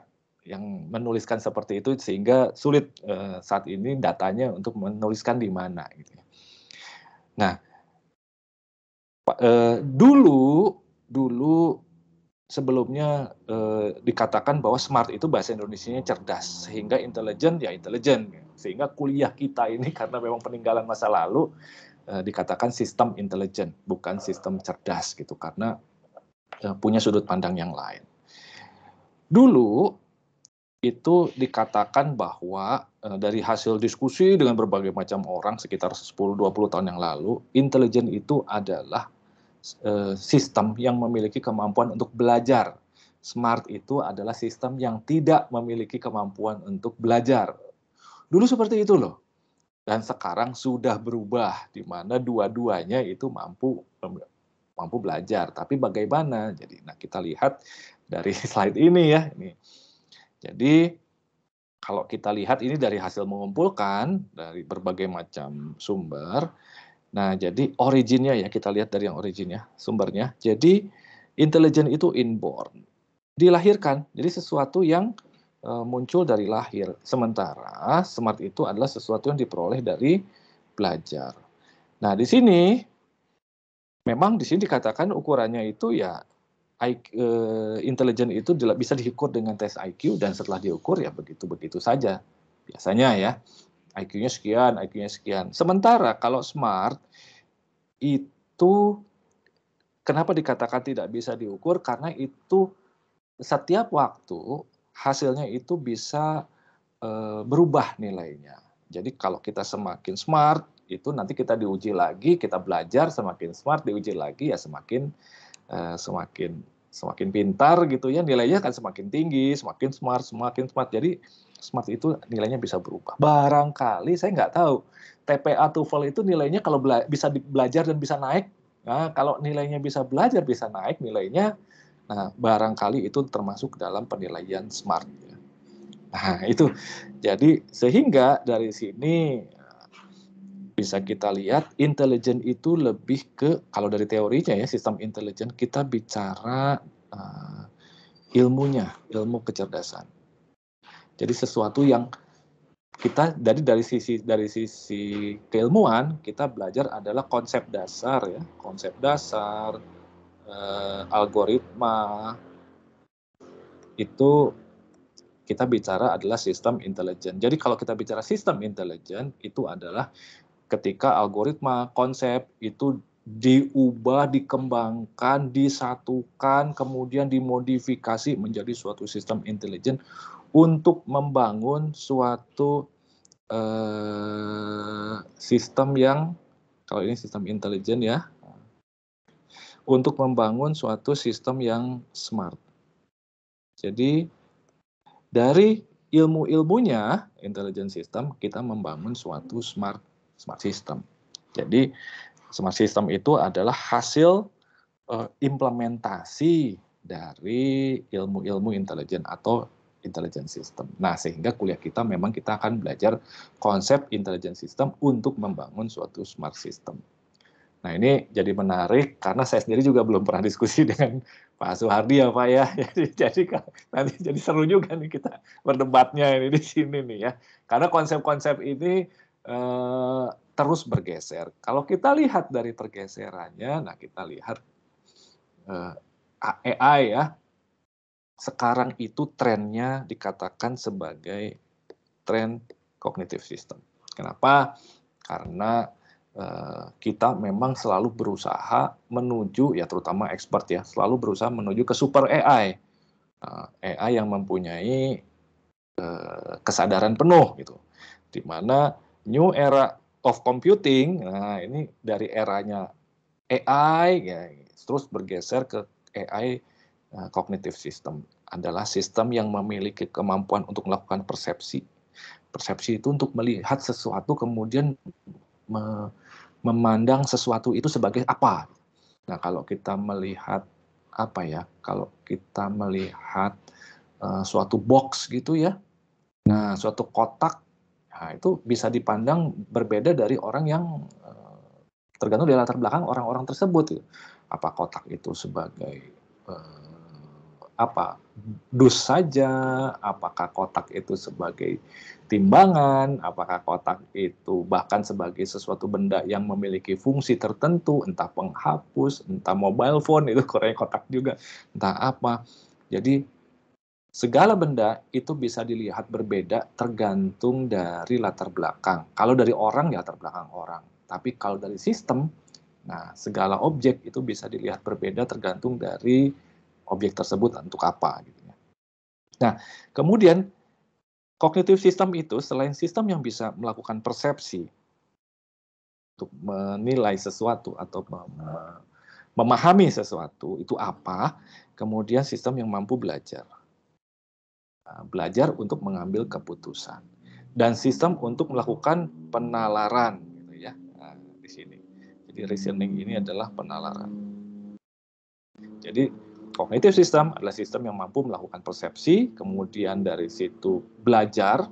yang menuliskan seperti itu, sehingga sulit saat ini datanya untuk menuliskan di mana. Gitu. Nah, dulu sebelumnya dikatakan bahwa smart itu bahasa Indonesianya cerdas, sehingga intelijen ya intelijen. Sehingga kuliah kita ini karena memang peninggalan masa lalu dikatakan sistem intelijen, bukan sistem cerdas gitu, karena punya sudut pandang yang lain. Dulu itu dikatakan bahwa dari hasil diskusi dengan berbagai macam orang sekitar 10-20 tahun yang lalu, intelijen itu adalah sistem yang memiliki kemampuan untuk belajar. Smart itu adalah sistem yang tidak memiliki kemampuan untuk belajar. Dulu seperti itu loh. Dan sekarang sudah berubah, di mana dua-duanya itu mampu belajar. Tapi bagaimana? Jadi, nah kita lihat dari slide ini ya. Ini. Jadi kalau kita lihat ini dari hasil mengumpulkan dari berbagai macam sumber. Nah, jadi originnya ya, kita lihat dari yang originnya, sumbernya. Jadi intelijen itu inborn, dilahirkan. Jadi sesuatu yang muncul dari lahir. Sementara smart itu adalah sesuatu yang diperoleh dari belajar. Nah, di sini memang di sini dikatakan ukurannya itu ya intelijen itu bisa diukur dengan tes IQ, dan setelah diukur ya begitu-begitu saja. Biasanya ya, IQ-nya sekian, IQ-nya sekian. Sementara kalau smart itu kenapa dikatakan tidak bisa diukur? Karena itu setiap waktu hasilnya itu bisa berubah nilainya. Jadi kalau kita semakin smart, itu nanti kita diuji lagi, kita belajar semakin smart, diuji lagi ya semakin pintar gitu ya, nilainya kan semakin tinggi, semakin smart. Jadi smart itu nilainya bisa berubah. Barangkali saya nggak tahu TPA TOEFL itu nilainya kalau bisa belajar dan bisa naik. Nah, kalau nilainya bisa belajar bisa naik nilainya, nah barangkali itu termasuk dalam penilaian smart. Nah itu, jadi sehingga dari sini bisa kita lihat intelijen itu lebih ke, kalau dari teorinya ya, sistem intelijen kita bicara ilmunya, ilmu kecerdasan. Jadi sesuatu yang kita dari sisi keilmuan kita belajar adalah konsep dasar ya, algoritma, itu kita bicara adalah sistem intelijen. Jadi kalau kita bicara sistem intelijen itu adalah ketika algoritma, konsep itu diubah, dikembangkan, disatukan, kemudian dimodifikasi menjadi suatu sistem intelijen untuk membangun suatu sistem yang, kalau ini sistem intelijen ya, untuk membangun suatu sistem yang smart. Jadi dari ilmu-ilmunya, intelligent system, kita membangun suatu smart system. Jadi smart system itu adalah hasil implementasi dari ilmu-ilmu intelijen atau intelligent system. Nah, sehingga kuliah kita memang kita akan belajar konsep intelligent system untuk membangun suatu smart system. Nah, ini jadi menarik karena saya sendiri juga belum pernah diskusi dengan Pak Suhardi ya Pak ya. Jadi nanti jadi seru juga nih kita berdebatnya ini di sini nih ya. Karena konsep-konsep ini terus bergeser. Kalau kita lihat dari pergeserannya, nah kita lihat AI ya. Sekarang itu trennya dikatakan sebagai tren cognitive system. Kenapa? Karena kita memang selalu berusaha menuju, ya terutama expert ya, selalu berusaha menuju ke super AI. AI yang mempunyai kesadaran penuh gitu. Di mana new era of computing, nah ini dari eranya AI ya, terus bergeser ke AI cognitive system, adalah sistem yang memiliki kemampuan untuk melakukan persepsi. Persepsi itu untuk melihat sesuatu kemudian memandang sesuatu itu sebagai apa. Nah, kalau kita melihat apa ya? Kalau kita melihat suatu box gitu ya. Nah, suatu kotak, nah itu bisa dipandang berbeda dari orang yang tergantung dari latar belakang orang-orang tersebut. Ya. Apa kotak itu sebagai apa dus saja, apakah kotak itu sebagai timbangan, apakah kotak itu bahkan sebagai sesuatu benda yang memiliki fungsi tertentu, entah penghapus, entah mobile phone, itu Korea kotak juga, entah apa. Jadi segala benda itu bisa dilihat berbeda tergantung dari latar belakang. Kalau dari orang ya latar belakang orang, tapi kalau dari sistem, nah segala objek itu bisa dilihat berbeda tergantung dari objek tersebut untuk apa gitu ya. Nah, kemudian cognitive system itu selain sistem yang bisa melakukan persepsi untuk menilai sesuatu atau memahami sesuatu itu apa, kemudian sistem yang mampu belajar. Belajar untuk mengambil keputusan dan sistem untuk melakukan penalaran gitu ya. Nah, di sini. Jadi reasoning ini adalah penalaran. Jadi Cognitive system adalah sistem yang mampu melakukan persepsi, kemudian dari situ belajar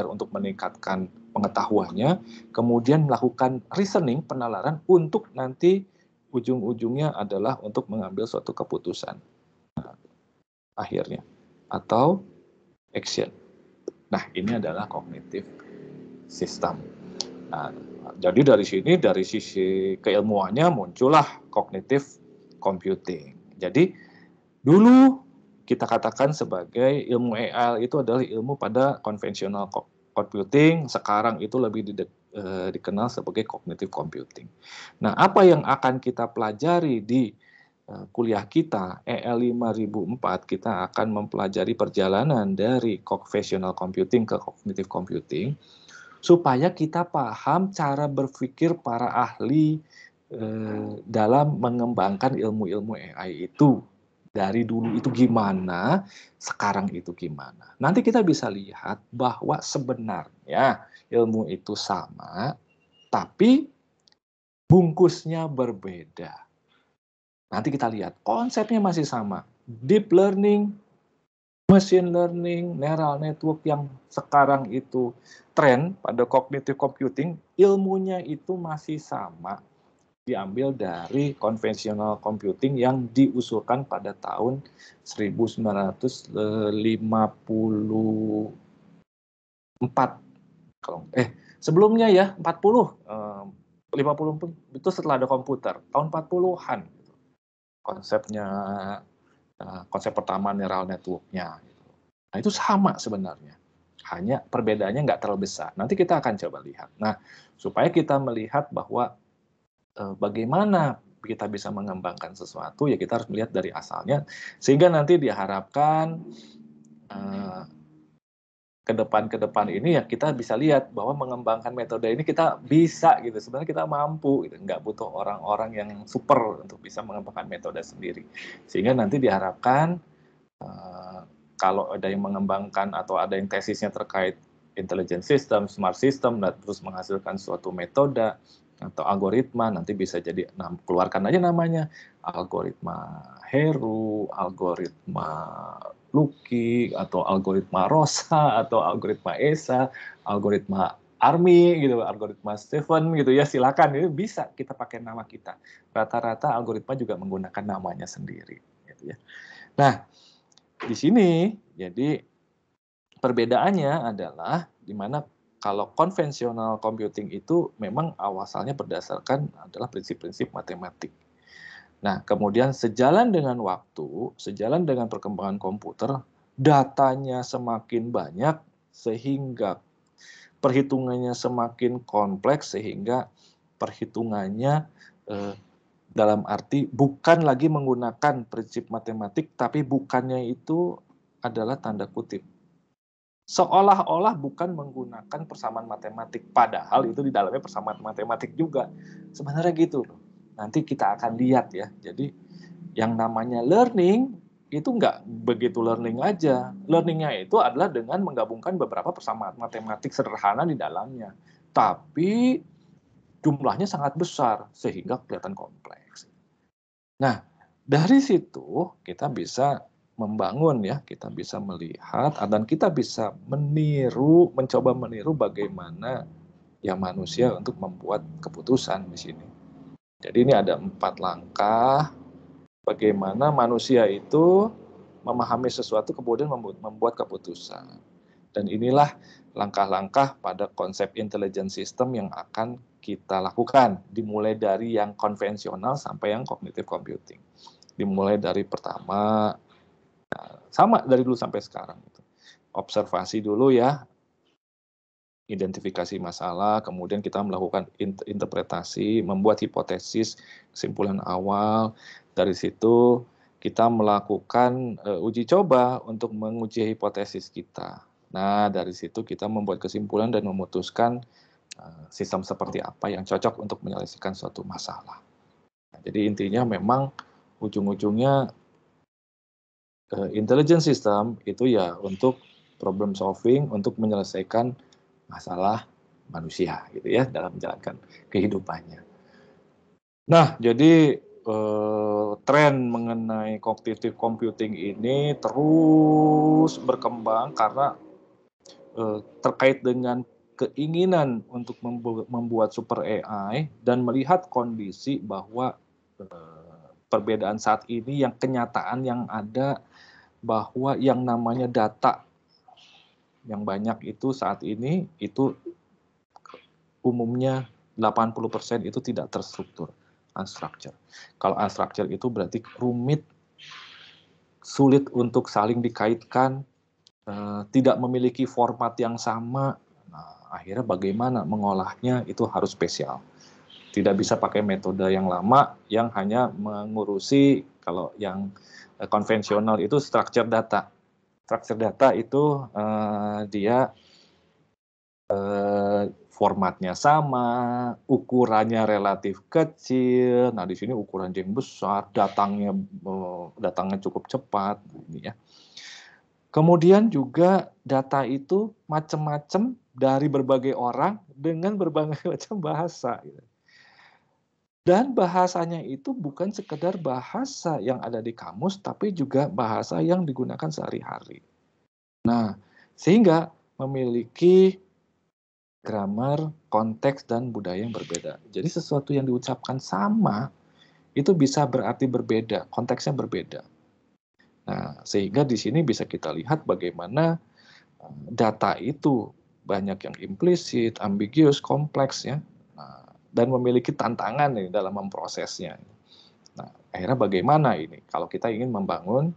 untuk meningkatkan pengetahuannya, kemudian melakukan reasoning, penalaran untuk nanti ujung-ujungnya adalah untuk mengambil suatu keputusan akhirnya atau action. Nah, ini adalah cognitive system. Nah, jadi dari sini, dari sisi keilmuannya muncullah cognitive computing. Jadi dulu kita katakan sebagai ilmu AI itu adalah ilmu pada konvensional computing, sekarang itu lebih dikenal sebagai cognitive computing. Nah, apa yang akan kita pelajari di kuliah kita, EL 5004, kita akan mempelajari perjalanan dari conventional computing ke cognitive computing, supaya kita paham cara berpikir para ahli dalam mengembangkan ilmu-ilmu AI itu. Dari dulu itu gimana, sekarang itu gimana. Nanti kita bisa lihat bahwa sebenarnya ilmu itu sama, tapi bungkusnya berbeda. Nanti kita lihat, konsepnya masih sama. Deep learning, machine learning, neural network yang sekarang itu tren pada cognitive computing, ilmunya itu masih sama. Diambil dari konvensional computing yang diusulkan pada tahun 1954. Sebelumnya ya 40, 50 itu setelah ada komputer, tahun 40-an. Konsepnya, konsep pertama neural network-nya. Nah, itu sama sebenarnya. Hanya perbedaannya nggak terlalu besar. Nanti kita akan coba lihat. Nah, supaya kita melihat bahwa bagaimana kita bisa mengembangkan sesuatu, ya kita harus melihat dari asalnya, sehingga nanti diharapkan ke depan ini ya kita bisa lihat bahwa mengembangkan metode ini kita bisa gitu, sebenarnya kita mampu gitu, nggak butuh orang-orang yang super untuk bisa mengembangkan metode sendiri, sehingga nanti diharapkan kalau ada yang mengembangkan atau ada yang tesisnya terkait intelligent system, smart system, dan terus menghasilkan suatu metode atau algoritma, nanti bisa jadi, keluarkan aja namanya, algoritma Heru, algoritma Lucky, atau algoritma Rosa, atau algoritma Esa, algoritma Army, gitu, algoritma Stephen, gitu ya, silakan, itu bisa kita pakai nama kita. Rata-rata algoritma juga menggunakan namanya sendiri, gitu ya. Nah, di sini, jadi perbedaannya adalah di mana kalau konvensional computing itu memang asalnya berdasarkan adalah prinsip-prinsip matematik. Nah, kemudian sejalan dengan waktu, sejalan dengan perkembangan komputer, datanya semakin banyak sehingga perhitungannya semakin kompleks, sehingga perhitungannya dalam arti bukan lagi menggunakan prinsip matematik, tapi bukannya itu adalah tanda kutip. Seolah-olah bukan menggunakan persamaan matematik, padahal itu di dalamnya persamaan matematik juga. Sebenarnya gitu loh. Nanti kita akan lihat ya. Jadi yang namanya learning itu nggak begitu learning aja. Learningnya itu adalah dengan menggabungkan beberapa persamaan matematik sederhana di dalamnya. Tapi jumlahnya sangat besar sehingga kelihatan kompleks. Nah, dari situ kita bisa membangun ya, kita bisa melihat dan kita bisa meniru, mencoba meniru bagaimana ya manusia untuk membuat keputusan di sini. Jadi ini ada 4 langkah bagaimana manusia itu memahami sesuatu kemudian membuat keputusan. Dan inilah langkah-langkah pada konsep intelligent system yang akan kita lakukan, dimulai dari yang konvensional sampai yang cognitive computing. Dimulai dari pertama, sama dari dulu sampai sekarang. Observasi dulu ya, identifikasi masalah, kemudian kita melakukan interpretasi, membuat hipotesis, kesimpulan awal. Dari situ kita melakukan uji coba untuk menguji hipotesis kita. Nah, dari situ kita membuat kesimpulan dan memutuskan sistem seperti apa yang cocok untuk menyelesaikan suatu masalah. Nah, jadi intinya memang ujung-ujungnya intelligent system itu ya untuk problem solving, untuk menyelesaikan masalah manusia gitu ya dalam menjalankan kehidupannya. Nah, jadi tren mengenai cognitive computing ini terus berkembang karena terkait dengan keinginan untuk membuat super AI dan melihat kondisi bahwa perbedaan saat ini yang kenyataan yang ada bahwa yang namanya data yang banyak itu saat ini itu umumnya 80% itu tidak terstruktur, unstructured. Kalau unstructured itu berarti rumit, sulit untuk saling dikaitkan, tidak memiliki format yang sama. Nah, akhirnya bagaimana mengolahnya itu harus spesial. Tidak bisa pakai metode yang lama yang hanya mengurusi, kalau yang konvensional itu structured data. Structured data itu dia formatnya sama, ukurannya relatif kecil. Nah, di sini ukuran yang besar, datangnya cukup cepat, ini ya. Kemudian juga data itu macam-macam dari berbagai orang dengan berbagai macam bahasa. Dan bahasanya itu bukan sekedar bahasa yang ada di kamus, tapi juga bahasa yang digunakan sehari-hari. Nah, sehingga memiliki grammar, konteks, dan budaya yang berbeda. Jadi sesuatu yang diucapkan sama, itu bisa berarti berbeda, konteksnya berbeda. Nah, sehingga di sini bisa kita lihat bagaimana data itu banyak yang implisit, ambiguous, kompleks ya, dan memiliki tantangan nih dalam memprosesnya. Nah, akhirnya bagaimana ini? Kalau kita ingin membangun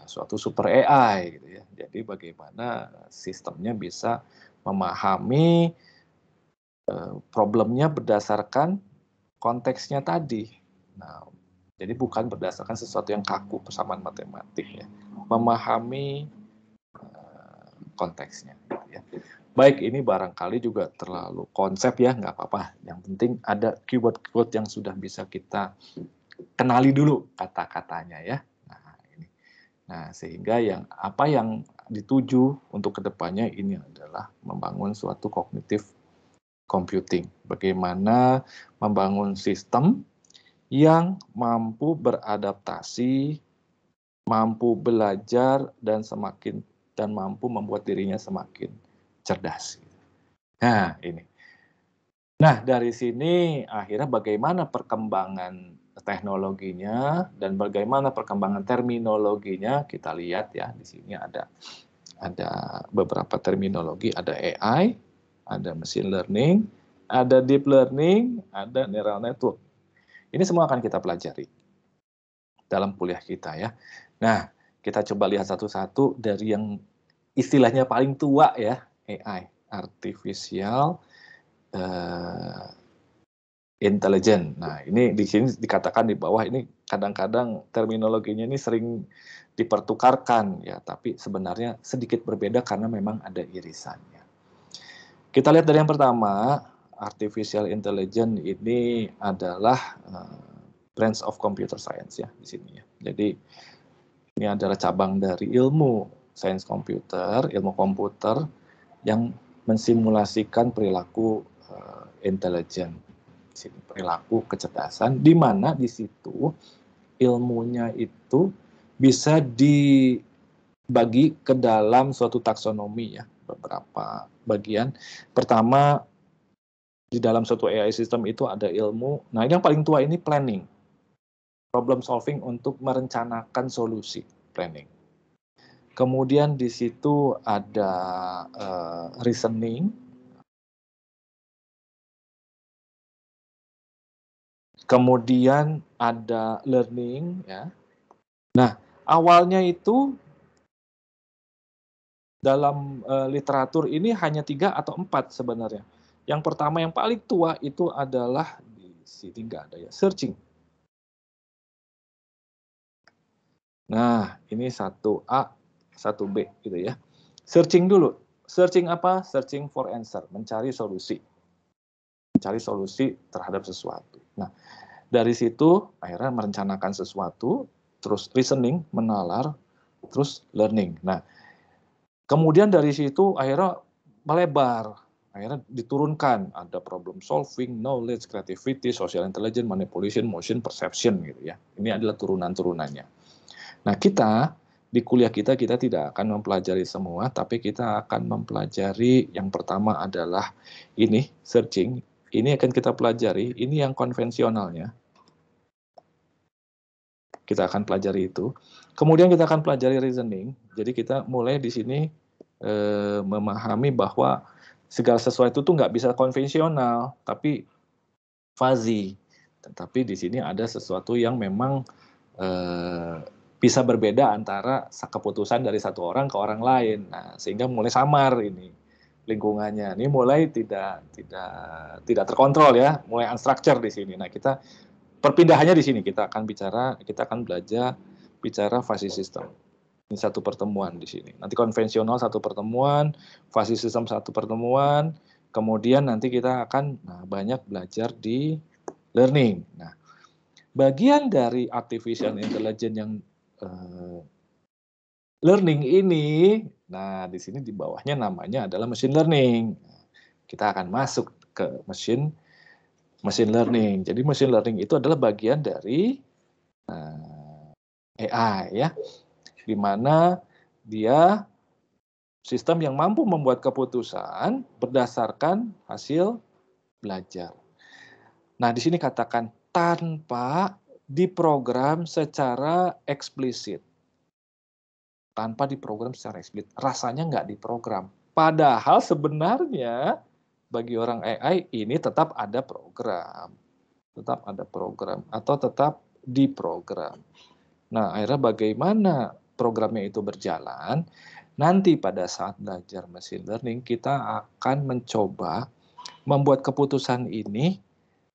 suatu super AI, gitu ya. Jadi bagaimana sistemnya bisa memahami problemnya berdasarkan konteksnya tadi. Nah, jadi bukan berdasarkan sesuatu yang kaku, persamaan matematik ya. Memahami konteksnya. Gitu ya. Baik, ini barangkali juga terlalu konsep ya, nggak apa-apa. Yang penting ada keyword-keyword yang sudah bisa kita kenali dulu kata-katanya ya. Nah, sehingga apa yang dituju untuk kedepannya ini adalah membangun suatu cognitive computing. Bagaimana membangun sistem yang mampu beradaptasi, mampu belajar, dan mampu membuat dirinya semakin cerdas. Nah, ini. Nah, dari sini akhirnya bagaimana perkembangan teknologinya dan bagaimana perkembangan terminologinya kita lihat ya. Di sini ada beberapa terminologi, ada AI, ada machine learning, ada deep learning, ada neural network. Ini semua akan kita pelajari dalam kuliah kita ya. Nah, kita coba lihat satu-satu dari yang istilahnya paling tua ya, AI, artificial intelligence. Nah, ini di sini dikatakan di bawah ini kadang-kadang terminologinya ini sering dipertukarkan ya, tapi sebenarnya sedikit berbeda karena memang ada irisannya. Kita lihat dari yang pertama, artificial intelligence ini adalah branch of computer science ya di sini ya. Jadi ini adalah cabang dari ilmu sains komputer, ilmu komputer yang mensimulasikan perilaku intelijen, perilaku kecerdasan, di mana di situ ilmunya itu bisa dibagi ke dalam suatu taksonomi ya, beberapa bagian. Pertama, di dalam suatu AI system itu ada ilmu. Nah, yang paling tua ini planning, problem solving untuk merencanakan solusi, planning. Kemudian di situ ada reasoning. Kemudian ada learning ya. Nah, awalnya itu dalam literatur ini hanya 3 atau 4 sebenarnya. Yang pertama yang paling tua itu adalah di sini nggak ada ya, searching. Nah, ini 1A, 1B gitu ya. Searching dulu. Searching apa? Searching for answer, mencari solusi. Mencari solusi terhadap sesuatu. Nah, dari situ akhirnya merencanakan sesuatu, terus reasoning, menalar, terus learning. Nah, kemudian dari situ akhirnya melebar. akhirnya diturunkan, ada problem solving, knowledge, creativity, social intelligence, manipulation, motion, perception gitu ya. Ini adalah turunan-turunannya. Nah, kita di kuliah kita tidak akan mempelajari semua, tapi kita akan mempelajari yang pertama adalah ini, searching. Ini akan kita pelajari, ini yang konvensionalnya. Kita akan pelajari itu. Kemudian kita akan pelajari reasoning. Jadi kita mulai di sini memahami bahwa segala sesuatu itu nggak bisa konvensional, tapi fuzzy. Tetapi di sini ada sesuatu yang memang bisa berbeda antara keputusan dari satu orang ke orang lain. Nah, sehingga mulai samar ini lingkungannya. Ini mulai tidak terkontrol ya, mulai unstructured di sini. Nah, kita perpindahannya di sini kita akan belajar bicara fuzzy system. Ini satu pertemuan di sini. Nanti konvensional satu pertemuan, fuzzy system satu pertemuan, kemudian nanti kita akan banyak belajar di learning. Nah, bagian dari artificial intelligence yang learning ini, nah di sini di bawahnya namanya adalah machine learning. Kita akan masuk ke machine learning. Jadi machine learning itu adalah bagian dari AI ya, di mana dia sistem yang mampu membuat keputusan berdasarkan hasil belajar. Nah, di sini katakan tanpa diprogram secara eksplisit. Tanpa diprogram secara eksplisit. Rasanya nggak diprogram. Padahal sebenarnya bagi orang AI ini tetap ada program. Tetap ada program atau tetap diprogram. Nah, akhirnya bagaimana programnya itu berjalan? Nanti pada saat belajar machine learning, kita akan mencoba membuat keputusan ini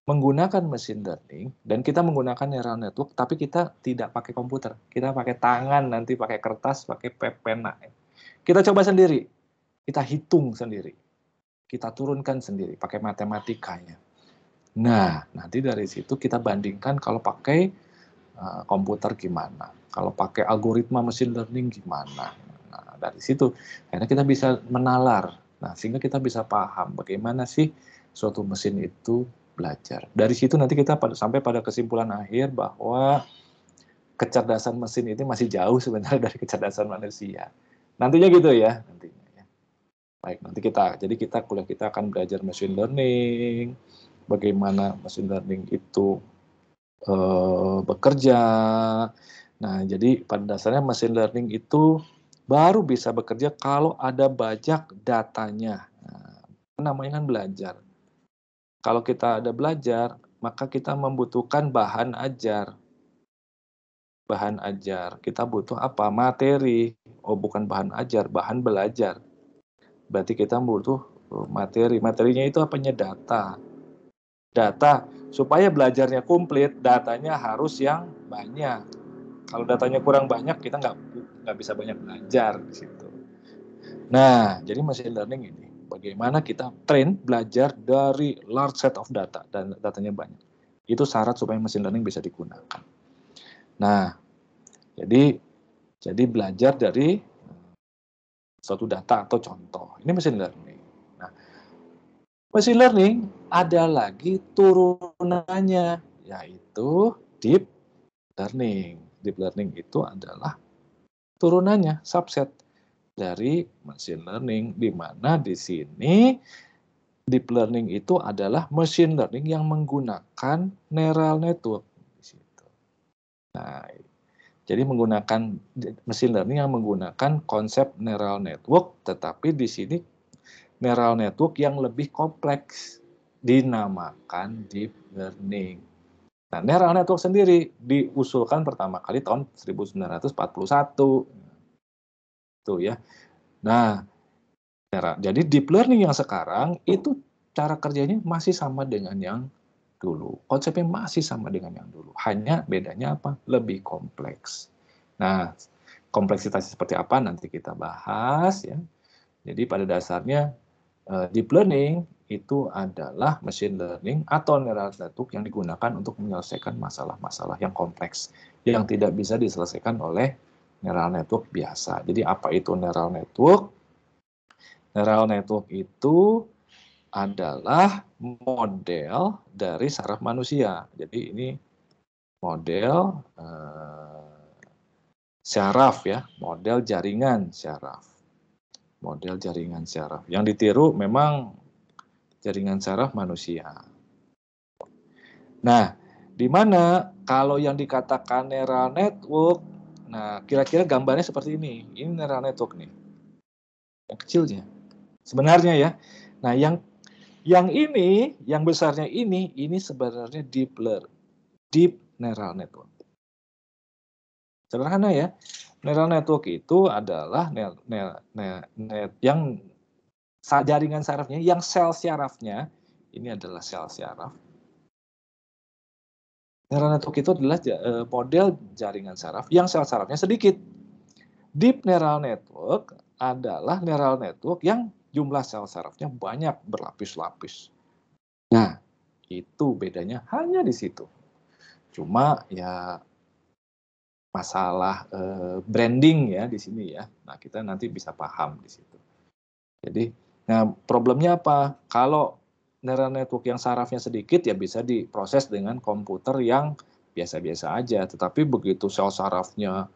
menggunakan machine learning, dan kita menggunakan neural network, tapi kita tidak pakai komputer. Kita pakai tangan, nanti pakai kertas, pakai pena. Kita coba sendiri. Kita hitung sendiri. Kita turunkan sendiri, pakai matematikanya. Nah, nanti dari situ kita bandingkan kalau pakai komputer gimana, kalau pakai algoritma machine learning gimana. Nah, dari situ akhirnya kita bisa menalar. Nah, sehingga kita bisa paham bagaimana sih suatu mesin itu belajar. Dari situ nanti kita sampai pada kesimpulan akhir bahwa kecerdasan mesin itu masih jauh sebenarnya dari kecerdasan manusia. Nantinya gitu ya, nantinya ya. Baik, nanti kuliah kita akan belajar machine learning, bagaimana machine learning itu bekerja. Nah, jadi pada dasarnya machine learning itu baru bisa bekerja kalau ada banyak datanya. Nah, namanya kan belajar. Kalau kita ada belajar, maka kita membutuhkan bahan ajar. Bahan ajar. Kita butuh apa? Materi. Oh, bukan bahan ajar, bahan belajar. Berarti kita butuh materi. Materinya itu apanya? Data. Data. Supaya belajarnya komplit, datanya harus yang banyak. Kalau datanya kurang banyak, kita nggak bisa banyak belajar di situ. Nah, jadi machine learning ini, bagaimana kita train belajar dari large set of data, dan datanya banyak. Itu syarat supaya machine learning bisa digunakan. Nah, jadi belajar dari suatu data atau contoh. Ini machine learning. Nah, machine learning ada lagi turunannya, yaitu deep learning. Deep learning itu adalah turunannya, subset dari machine learning, di mana di sini deep learning itu adalah machine learning yang menggunakan neural network di situ. Nah, jadi menggunakan machine learning yang menggunakan konsep neural network, tetapi di sini neural network yang lebih kompleks dinamakan deep learning. Nah, neural network sendiri diusulkan pertama kali tahun 1941. Tuh ya. Nah, jadi deep learning yang sekarang itu cara kerjanya masih sama dengan yang dulu. Konsepnya masih sama dengan yang dulu. Hanya bedanya apa? Lebih kompleks. Nah, kompleksitasnya seperti apa nanti kita bahas ya. Jadi pada dasarnya deep learning itu adalah machine learning atau neural network yang digunakan untuk menyelesaikan masalah-masalah yang kompleks yang tidak bisa diselesaikan oleh neural network biasa. Jadi apa itu neural network? Neural network itu adalah model dari saraf manusia. Jadi ini model syaraf ya, model jaringan syaraf. Model jaringan syaraf. Yang ditiru memang jaringan syaraf manusia. Nah, di mana kalau yang dikatakan neural network, nah kira-kira gambarnya seperti ini. Ini neural network nih. Yang kecilnya. Sebenarnya ya. Nah, yang ini, yang besarnya ini sebenarnya deep neural network. Sederhana ya. Neural network itu adalah yang jaringan sarafnya, yang sel syarafnya, ini adalah sel syaraf. Neural network itu adalah model jaringan saraf yang sel sarafnya sedikit. Deep neural network adalah neural network yang jumlah sel sarafnya banyak berlapis-lapis. Nah, itu bedanya hanya di situ. Cuma ya masalah branding ya di sini ya. Nah, kita nanti bisa paham di situ. Jadi, nah problemnya apa? Kalau neural network yang sarafnya sedikit ya bisa diproses dengan komputer yang biasa-biasa aja. Tetapi begitu sel sarafnya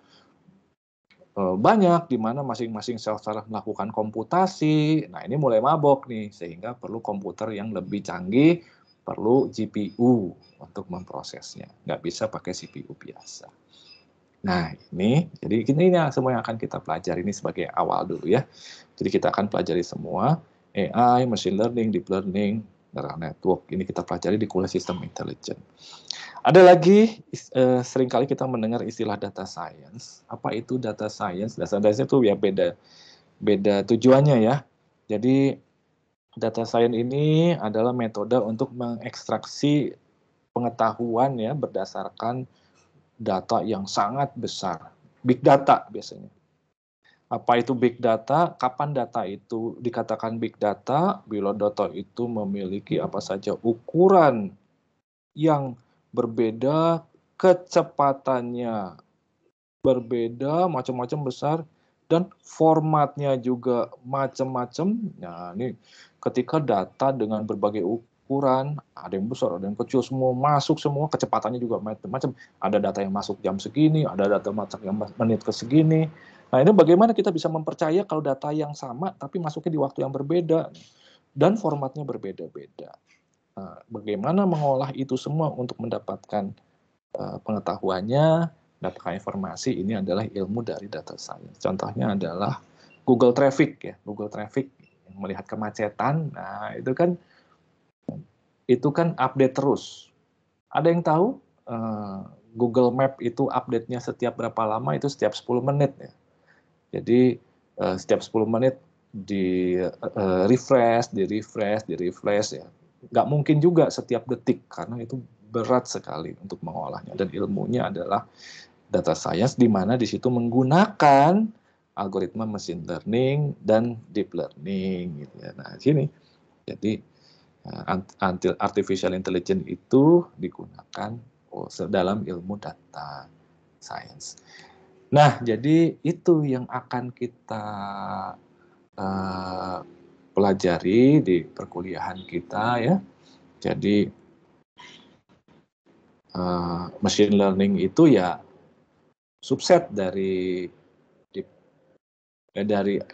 banyak, di mana masing-masing sel saraf melakukan komputasi, nah ini mulai mabok nih, sehingga perlu komputer yang lebih canggih, perlu GPU untuk memprosesnya. Nggak bisa pakai CPU biasa. Nah, ini, jadi ini semua yang akan kita pelajari ini sebagai awal dulu ya. Jadi kita akan pelajari semua, AI, machine learning, deep learning, neural network. Ini kita pelajari di kuliah sistem intelligent. Ada lagi, seringkali kita mendengar istilah data science. Apa itu data science? Data science itu ya beda tujuannya ya. Jadi data science ini adalah metode untuk mengekstraksi pengetahuan ya berdasarkan data yang sangat besar, big data biasanya. Apa itu big data? Kapan data itu dikatakan big data? Bila data itu memiliki apa saja ukuran yang berbeda, kecepatannya berbeda, macam-macam besar, dan formatnya juga macam-macam. Nah, ini ketika data dengan berbagai ukuran, ada yang besar, ada yang kecil, semua masuk semua, kecepatannya juga macam-macam. Ada data yang masuk jam segini, ada data masuk yang menit ke segini. Nah, ini bagaimana kita bisa mempercaya kalau data yang sama tapi masuknya di waktu yang berbeda dan formatnya berbeda-beda. Nah, bagaimana mengolah itu semua untuk mendapatkan pengetahuannya, dapatkan informasi, ini adalah ilmu dari data science. Contohnya adalah Google Traffic ya, Google Traffic yang melihat kemacetan. Nah, itu kan update terus. Ada yang tahu Google Map itu update-nya setiap berapa lama? Itu setiap 10 menit ya. Jadi setiap 10 menit di refresh ya. Nggak mungkin juga setiap detik karena itu berat sekali untuk mengolahnya, dan ilmunya adalah data science di mana di situ menggunakan algoritma machine learning dan deep learning gitu ya. Nah, sini jadi artificial intelligence itu digunakan dalam ilmu data science. Nah, jadi itu yang akan kita pelajari di perkuliahan kita ya. Jadi machine learning itu ya subset dari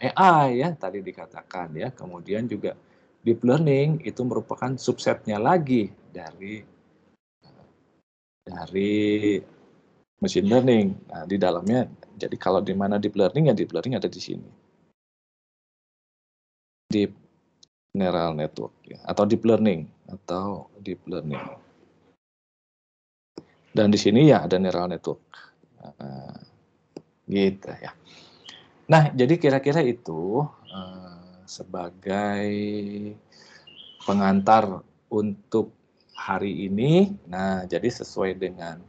AI ya tadi dikatakan ya. Kemudian juga deep learning itu merupakan subsetnya lagi dari machine learning. Nah, di dalamnya, jadi kalau di mana deep learning, ya deep learning ada di sini. Deep neural network, ya, atau deep learning, Dan di sini ya ada neural network. Gitu ya. Nah, jadi kira-kira itu sebagai pengantar untuk hari ini. Nah, jadi sesuai dengan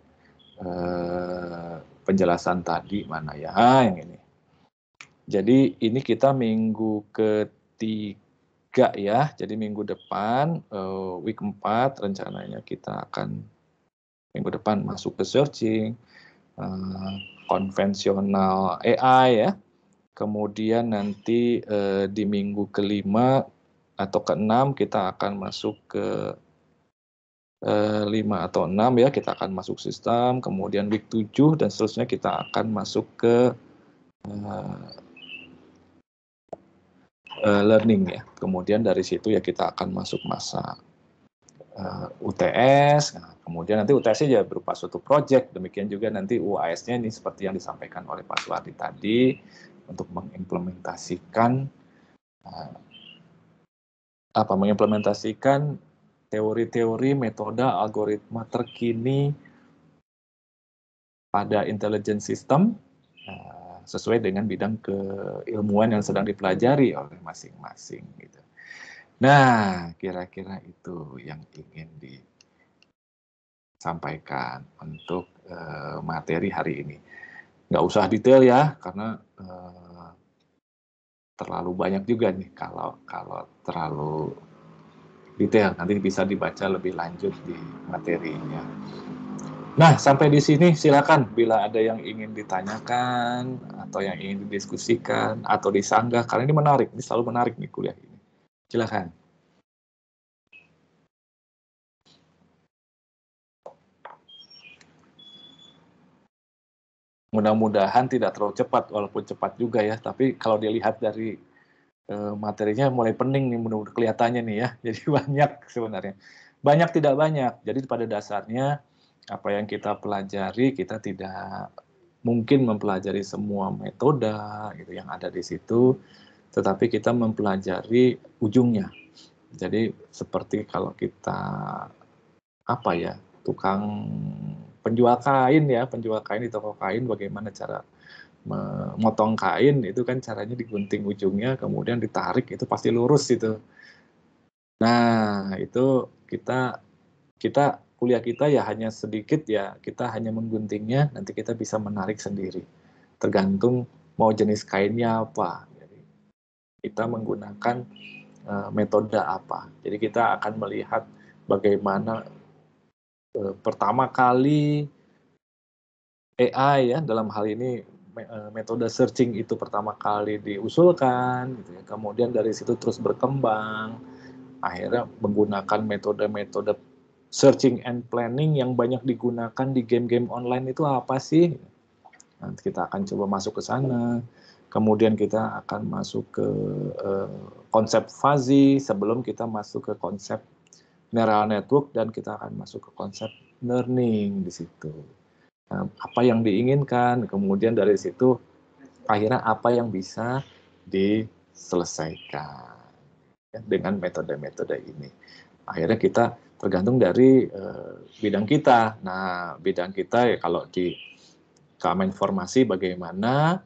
penjelasan tadi, mana ya? Yang ini. Jadi ini kita minggu ketiga ya. Jadi minggu depan, week 4 rencananya kita akan minggu depan masuk ke searching, konvensional AI ya. Kemudian nanti di minggu kelima atau ke-6 kita akan masuk ke 5 atau 6 ya, kita akan masuk sistem, kemudian week 7 dan seterusnya kita akan masuk ke learning ya. Kemudian dari situ ya kita akan masuk masa UTS, nah, kemudian nanti UTS-nya ya berupa suatu project, demikian juga nanti UAS-nya ini seperti yang disampaikan oleh Pak Suwardi tadi, untuk mengimplementasikan mengimplementasikan teori-teori, metode, algoritma terkini pada intelligence system sesuai dengan bidang keilmuan yang sedang dipelajari oleh masing-masing. Gitu. Nah, kira-kira itu yang ingin disampaikan untuk materi hari ini. Nggak usah detail ya, karena terlalu banyak juga nih kalau terlalu detail, nanti bisa dibaca lebih lanjut di materinya. Nah, sampai di sini silakan bila ada yang ingin ditanyakan atau yang ingin didiskusikan atau disanggah, karena ini menarik, ini selalu menarik nih kuliah ini. Silakan. Mudah-mudahan tidak terlalu cepat, walaupun cepat juga ya, tapi kalau dilihat dari materinya mulai pening nih menurut kelihatannya nih ya, jadi banyak sebenarnya. Banyak tidak banyak, jadi pada dasarnya apa yang kita pelajari, kita tidak mungkin mempelajari semua metode gitu yang ada di situ, tetapi kita mempelajari ujungnya. Jadi seperti kalau kita tukang penjual kain ya, penjual kain di toko kain, bagaimana cara memotong kain, itu kan caranya digunting ujungnya, kemudian ditarik, itu pasti lurus itu. Nah, itu kita kuliah kita ya hanya sedikit ya, kita hanya mengguntingnya, nanti kita bisa menarik sendiri. Tergantung mau jenis kainnya apa. Jadi, kita menggunakan metode apa. Jadi kita akan melihat bagaimana pertama kali AI ya, dalam hal ini metode searching itu pertama kali diusulkan, gitu ya. Kemudian dari situ terus berkembang, akhirnya menggunakan metode-metode searching and planning yang banyak digunakan di game-game online itu apa sih? Nanti kita akan coba masuk ke sana. Kemudian kita akan masuk ke konsep fuzzy sebelum kita masuk ke konsep neural network, dan kita akan masuk ke konsep learning di situ. Apa yang diinginkan, kemudian dari situ akhirnya apa yang bisa diselesaikan ya, dengan metode-metode ini. Akhirnya kita tergantung dari bidang kita. Nah, bidang kita ya kalau di keamanan informasi bagaimana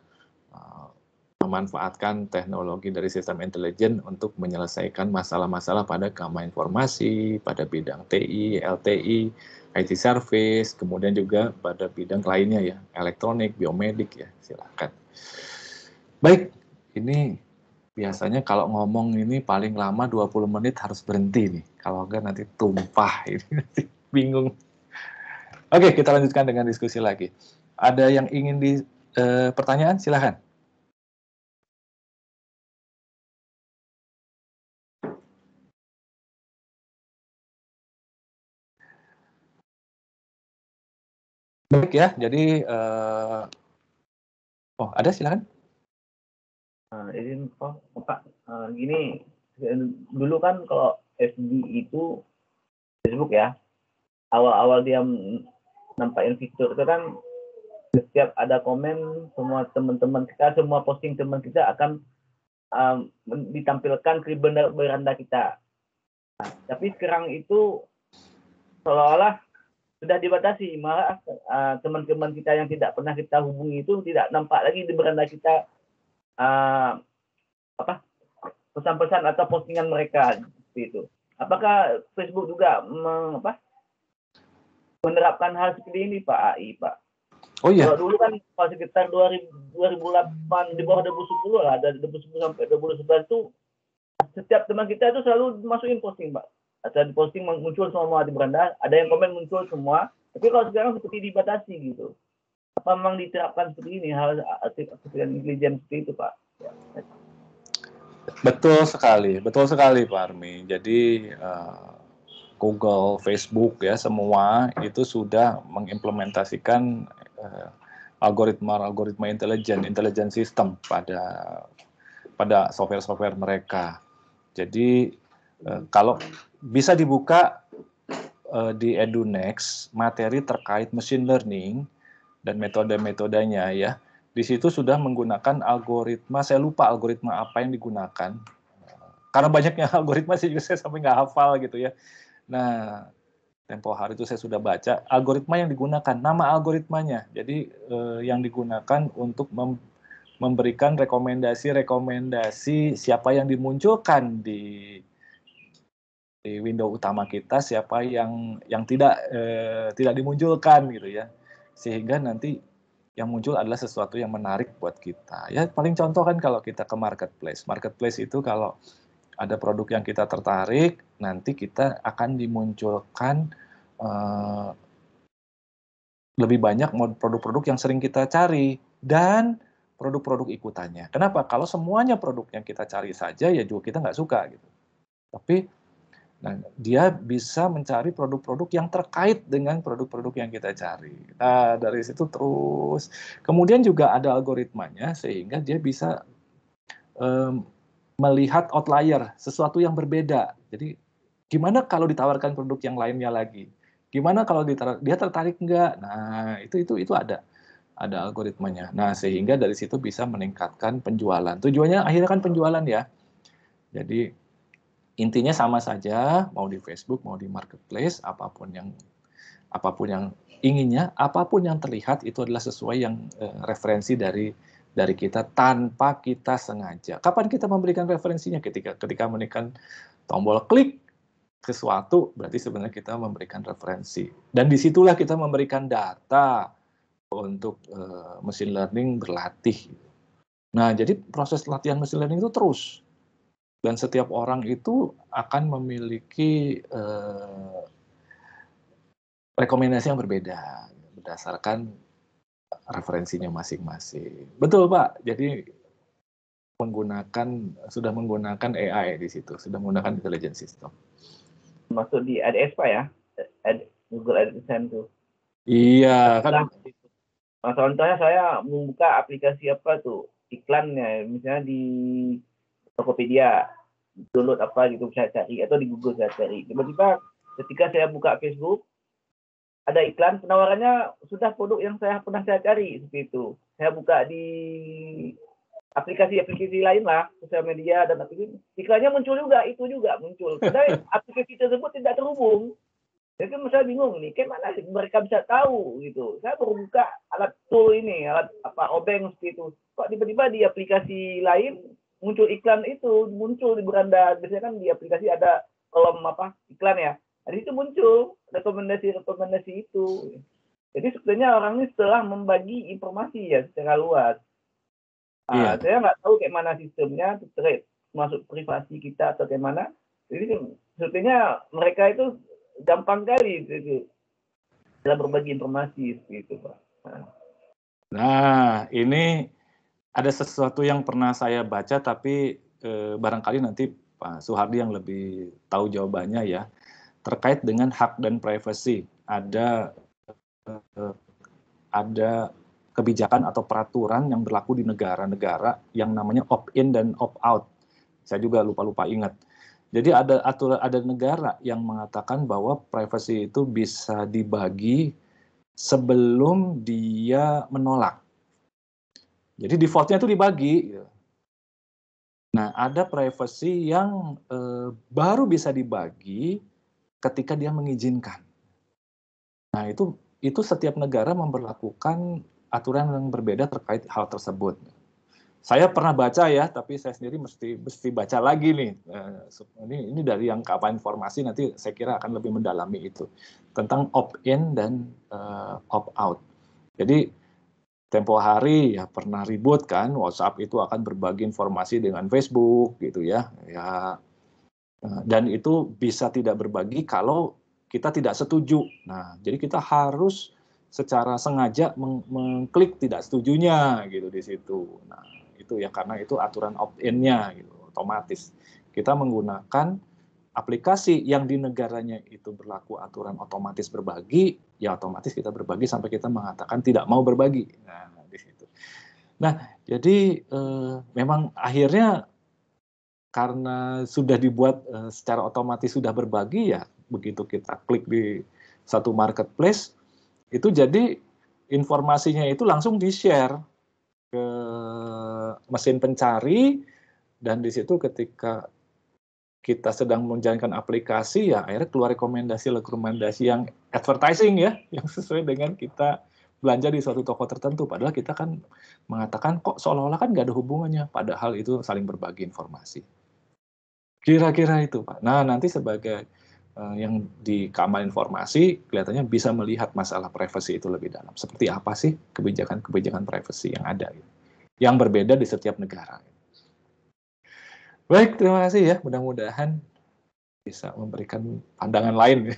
memanfaatkan teknologi dari sistem intelijen untuk menyelesaikan masalah-masalah pada keamanan informasi, pada bidang TI, LTI, IT service, kemudian juga pada bidang lainnya ya, elektronik, biomedik ya, silakan. Baik, ini biasanya kalau ngomong ini paling lama 20 menit harus berhenti nih. Kalau enggak nanti tumpah, ini nanti bingung. Oke, kita lanjutkan dengan diskusi lagi. Ada yang ingin pertanyaan? Silakan. Baik ya, jadi ada silakan. Izin Pak, gini, dulu kan kalau FB itu Facebook ya, awal-awal dia nampakin fitur itu kan setiap ada komen, semua teman-teman kita, semua posting teman kita akan ditampilkan ke beranda kita. Nah, tapi sekarang itu seolah-olah sudah dibatasi, malah teman-teman kita yang tidak pernah kita hubungi itu tidak nampak lagi di beranda kita pesan-pesan atau postingan mereka seperti itu. Apakah Facebook juga menerapkan hal seperti ini Pak AI, Pak? Oh iya. Kalau dulu kan pas sekitar 2008 di bawah 2010 lah, dari 2010 sampai 2011 itu setiap teman kita itu selalu masukin posting, Pak. Atau di posting muncul semua di beranda, ada yang komen muncul semua. Tapi kalau sekarang seperti dibatasi gitu. Apa memang diterapkan seperti ini hal artificial intelligence seperti itu, Pak? Ya. Betul sekali Pak Armi. Jadi Google, Facebook ya semua itu sudah mengimplementasikan algoritma intelligent system pada software-software mereka. Jadi kalau bisa dibuka di EduNext materi terkait machine learning dan metode-metodenya ya. Di situ sudah menggunakan algoritma, saya lupa algoritma apa yang digunakan. Karena banyaknya algoritma saya sampai nggak hafal gitu ya. Nah, tempo hari itu saya sudah baca algoritma yang digunakan, nama algoritmanya. Jadi yang digunakan untuk memberikan rekomendasi siapa yang dimunculkan di window utama kita, siapa yang tidak dimunculkan gitu ya. Sehingga nanti yang muncul adalah sesuatu yang menarik buat kita. Ya paling contoh kan kalau kita ke marketplace. Marketplace itu kalau ada produk yang kita tertarik, nanti kita akan dimunculkan lebih banyak produk-produk yang sering kita cari dan produk-produk ikutannya. Kenapa? Kalau semuanya produk yang kita cari saja, ya juga kita nggak suka gitu. Tapi dia bisa mencari produk-produk yang terkait dengan produk-produk yang kita cari. Nah, dari situ terus. Kemudian juga ada algoritmanya sehingga dia bisa melihat outlier, sesuatu yang berbeda. Jadi, gimana kalau ditawarkan produk yang lainnya lagi? Gimana kalau dia tertarik enggak? Nah, itu ada algoritmanya. Nah, sehingga dari situ bisa meningkatkan penjualan. Tujuannya akhirnya kan penjualan ya. Jadi, intinya sama saja, mau di Facebook, mau di marketplace, apapun yang inginnya, apapun yang terlihat itu adalah sesuai yang referensi dari kita tanpa kita sengaja. Kapan kita memberikan referensinya? Ketika menekan tombol klik sesuatu, berarti sebenarnya kita memberikan referensi. Dan disitulah kita memberikan data untuk machine learning berlatih. Nah, jadi proses latihan machine learning itu terus. Dan setiap orang itu akan memiliki rekomendasi yang berbeda berdasarkan referensinya masing-masing. Betul Pak, jadi sudah menggunakan AI di situ, sudah menggunakan intelligence system. Masuk di ADS Pak ya, Google AdSense tuh. Iya kan. Nah, contohnya saya membuka aplikasi apa tuh iklannya, misalnya di Tokopedia, download apa gitu saya cari atau di Google saya cari. Tiba-tiba ketika saya buka Facebook ada iklan penawarannya sudah produk yang pernah saya cari seperti itu. Saya buka di aplikasi-aplikasi lain lah, sosial media dan aplikasi, iklannya muncul juga, itu juga muncul. Padahal aplikasi tersebut tidak terhubung. Jadi saya bingung nih, kayak mana sih mereka bisa tahu gitu. Saya baru buka alat tool ini, alat obeng seperti itu. Kok tiba-tiba di aplikasi lain muncul iklan itu, muncul di beranda. Biasanya kan di aplikasi ada kolom iklan ya. Di situ muncul rekomendasi itu. Jadi sebenarnya orang ini setelah membagi informasi ya secara luas. Saya nggak tahu kayak mana sistemnya, masuk privasi kita atau kayak mana. Jadi sebetulnya mereka itu gampang kali itu dalam berbagi informasi gitu Pak. Nah ini ada sesuatu yang pernah saya baca tapi barangkali nanti Pak Suhardi yang lebih tahu jawabannya ya. Terkait dengan hak dan privasi, ada kebijakan atau peraturan yang berlaku di negara-negara yang namanya opt-in dan opt-out. Saya juga lupa ingat. Jadi ada negara yang mengatakan bahwa privasi itu bisa dibagi sebelum dia menolak. Jadi defaultnya itu dibagi. Nah, ada privasi yang baru bisa dibagi ketika dia mengizinkan. Nah, itu setiap negara memberlakukan aturan yang berbeda terkait hal tersebut. Saya pernah baca ya, tapi saya sendiri mesti baca lagi nih. Ini dari yang apa informasi nanti saya kira akan lebih mendalami itu tentang opt-in dan opt-out. Jadi tempo hari ya pernah ribut kan, WhatsApp itu akan berbagi informasi dengan Facebook gitu ya. Dan itu bisa tidak berbagi kalau kita tidak setuju. Nah, jadi kita harus secara sengaja mengklik tidak setujunya gitu di situ. Nah, itu ya karena itu aturan opt-in-nya gitu. otomatis. Kita menggunakan aplikasi yang di negaranya itu berlaku aturan otomatis berbagi, ya otomatis kita berbagi sampai kita mengatakan tidak mau berbagi. Nah, di situ. Nah, jadi memang akhirnya karena sudah dibuat secara otomatis sudah berbagi, ya begitu kita klik di satu marketplace, itu jadi informasinya itu langsung di-share ke mesin pencari, dan di situ ketika kita sedang menjalankan aplikasi, ya akhirnya keluar rekomendasi yang advertising ya, yang sesuai dengan kita belanja di suatu toko tertentu. Padahal kita kan mengatakan kok seolah-olah kan nggak ada hubungannya, padahal itu saling berbagi informasi. Kira-kira itu, Pak. Nah, nanti sebagai yang di keamanan informasi, kelihatannya bisa melihat masalah privasi itu lebih dalam. Seperti apa sih kebijakan-kebijakan privasi yang ada, yang berbeda di setiap negara. Baik, terima kasih ya. Mudah-mudahan bisa memberikan pandangan lain.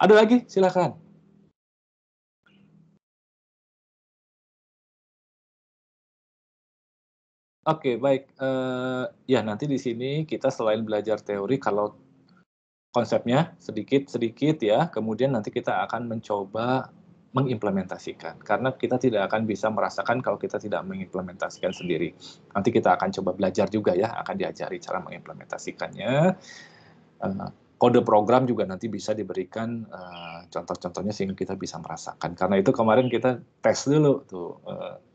Ada lagi? Silakan. Oke, baik. Ya, nanti di sini kita selain belajar teori, kalau konsepnya sedikit-sedikit ya, kemudian nanti kita akan mencoba mengimplementasikan, karena kita tidak akan bisa merasakan kalau kita tidak mengimplementasikan sendiri. Nanti kita akan coba belajar juga ya, akan diajari cara mengimplementasikannya. Kode program juga nanti bisa diberikan contoh-contohnya sehingga kita bisa merasakan. Karena itu kemarin kita tes dulu tuh,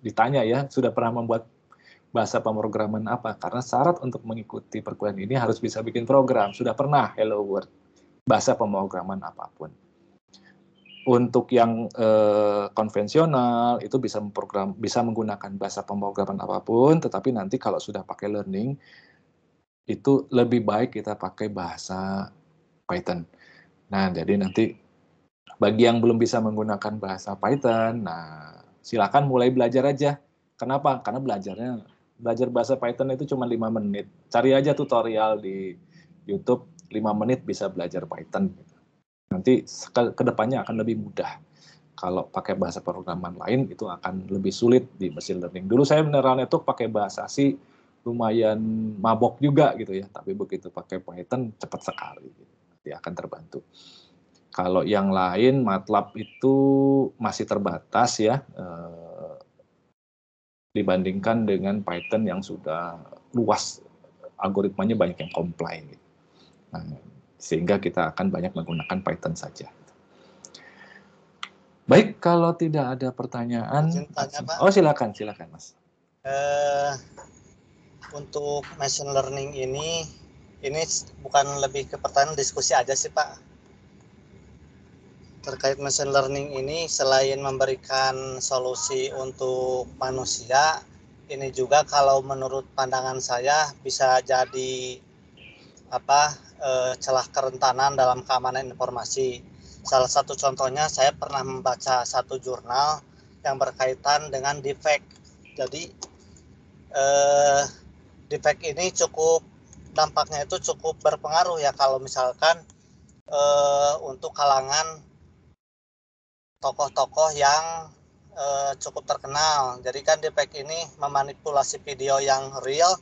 ditanya ya, sudah pernah membuat bahasa pemrograman apa? Karena syarat untuk mengikuti perkuliahan ini harus bisa bikin program. Sudah pernah Hello World, bahasa pemrograman apapun. Untuk yang konvensional itu bisa menggunakan bahasa pemrograman apapun, tetapi nanti kalau sudah pakai learning itu lebih baik kita pakai bahasa Python. Nah, jadi nanti bagi yang belum bisa menggunakan bahasa Python, nah silakan mulai belajar aja. Kenapa? Karena belajar bahasa Python itu cuma 5 menit. Cari aja tutorial di YouTube, 5 menit bisa belajar Python. Nanti ke depannya akan lebih mudah. Kalau pakai bahasa pemrograman lain itu akan lebih sulit di machine learning. Dulu saya neural network pakai bahasa C lumayan mabok juga gitu ya, tapi begitu pakai Python cepat sekali. Nanti akan terbantu. Kalau yang lain MATLAB itu masih terbatas ya, dibandingkan dengan Python yang sudah luas, algoritmanya banyak yang comply. Nah, sehingga kita akan banyak menggunakan Python saja. Baik, kalau tidak ada pertanyaan, oh silakan Mas. Untuk machine learning ini bukan lebih ke pertanyaan, diskusi aja sih Pak. Terkait machine learning ini, selain memberikan solusi untuk manusia, ini juga kalau menurut pandangan saya bisa jadi celah kerentanan dalam keamanan informasi. Salah satu contohnya, saya pernah membaca satu jurnal yang berkaitan dengan deepfake. Jadi deepfake ini dampaknya itu cukup berpengaruh ya kalau misalkan untuk kalangan tokoh-tokoh yang cukup terkenal. Jadi kan deepfake ini memanipulasi video yang real,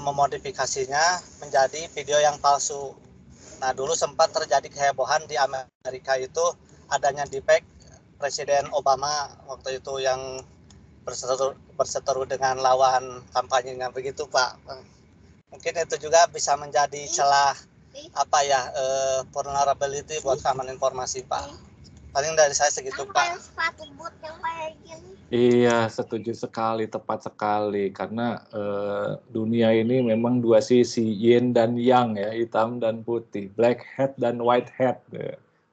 memodifikasinya menjadi video yang palsu. Nah, dulu sempat terjadi kehebohan di Amerika itu adanya deepfake Presiden Obama waktu itu yang berseteru dengan lawan kampanyenya, begitu Pak. Mungkin itu juga bisa menjadi celah vulnerability buat keamanan informasi Pak. Paling dari saya segitu Pak. Iya, setuju sekali, tepat sekali. Karena dunia ini memang dua sisi, yin dan yang ya, hitam dan putih, black hat dan white hat,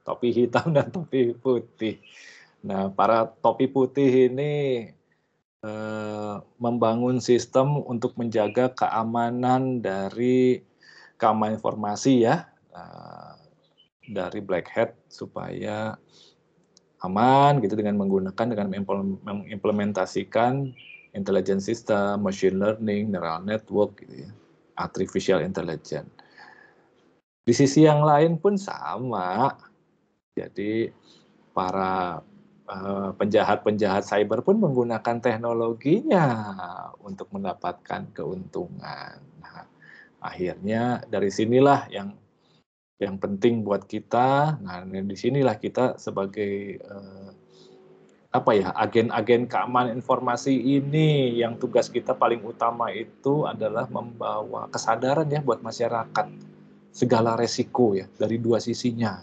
topi hitam dan topi putih. Nah, para topi putih ini membangun sistem untuk menjaga keamanan dari keamanan informasi ya, dari black hat supaya aman gitu dengan mengimplementasikan intelligence system, machine learning, neural network gitu ya, artificial intelligence. Di sisi yang lain pun sama. Jadi para penjahat-penjahat cyber pun menggunakan teknologinya untuk mendapatkan keuntungan. Nah, akhirnya dari sinilah yang penting buat kita. Nah, di sinilah kita sebagai agen-agen keamanan informasi ini yang tugas kita paling utama itu adalah membawa kesadaran ya buat masyarakat segala resiko ya dari dua sisinya.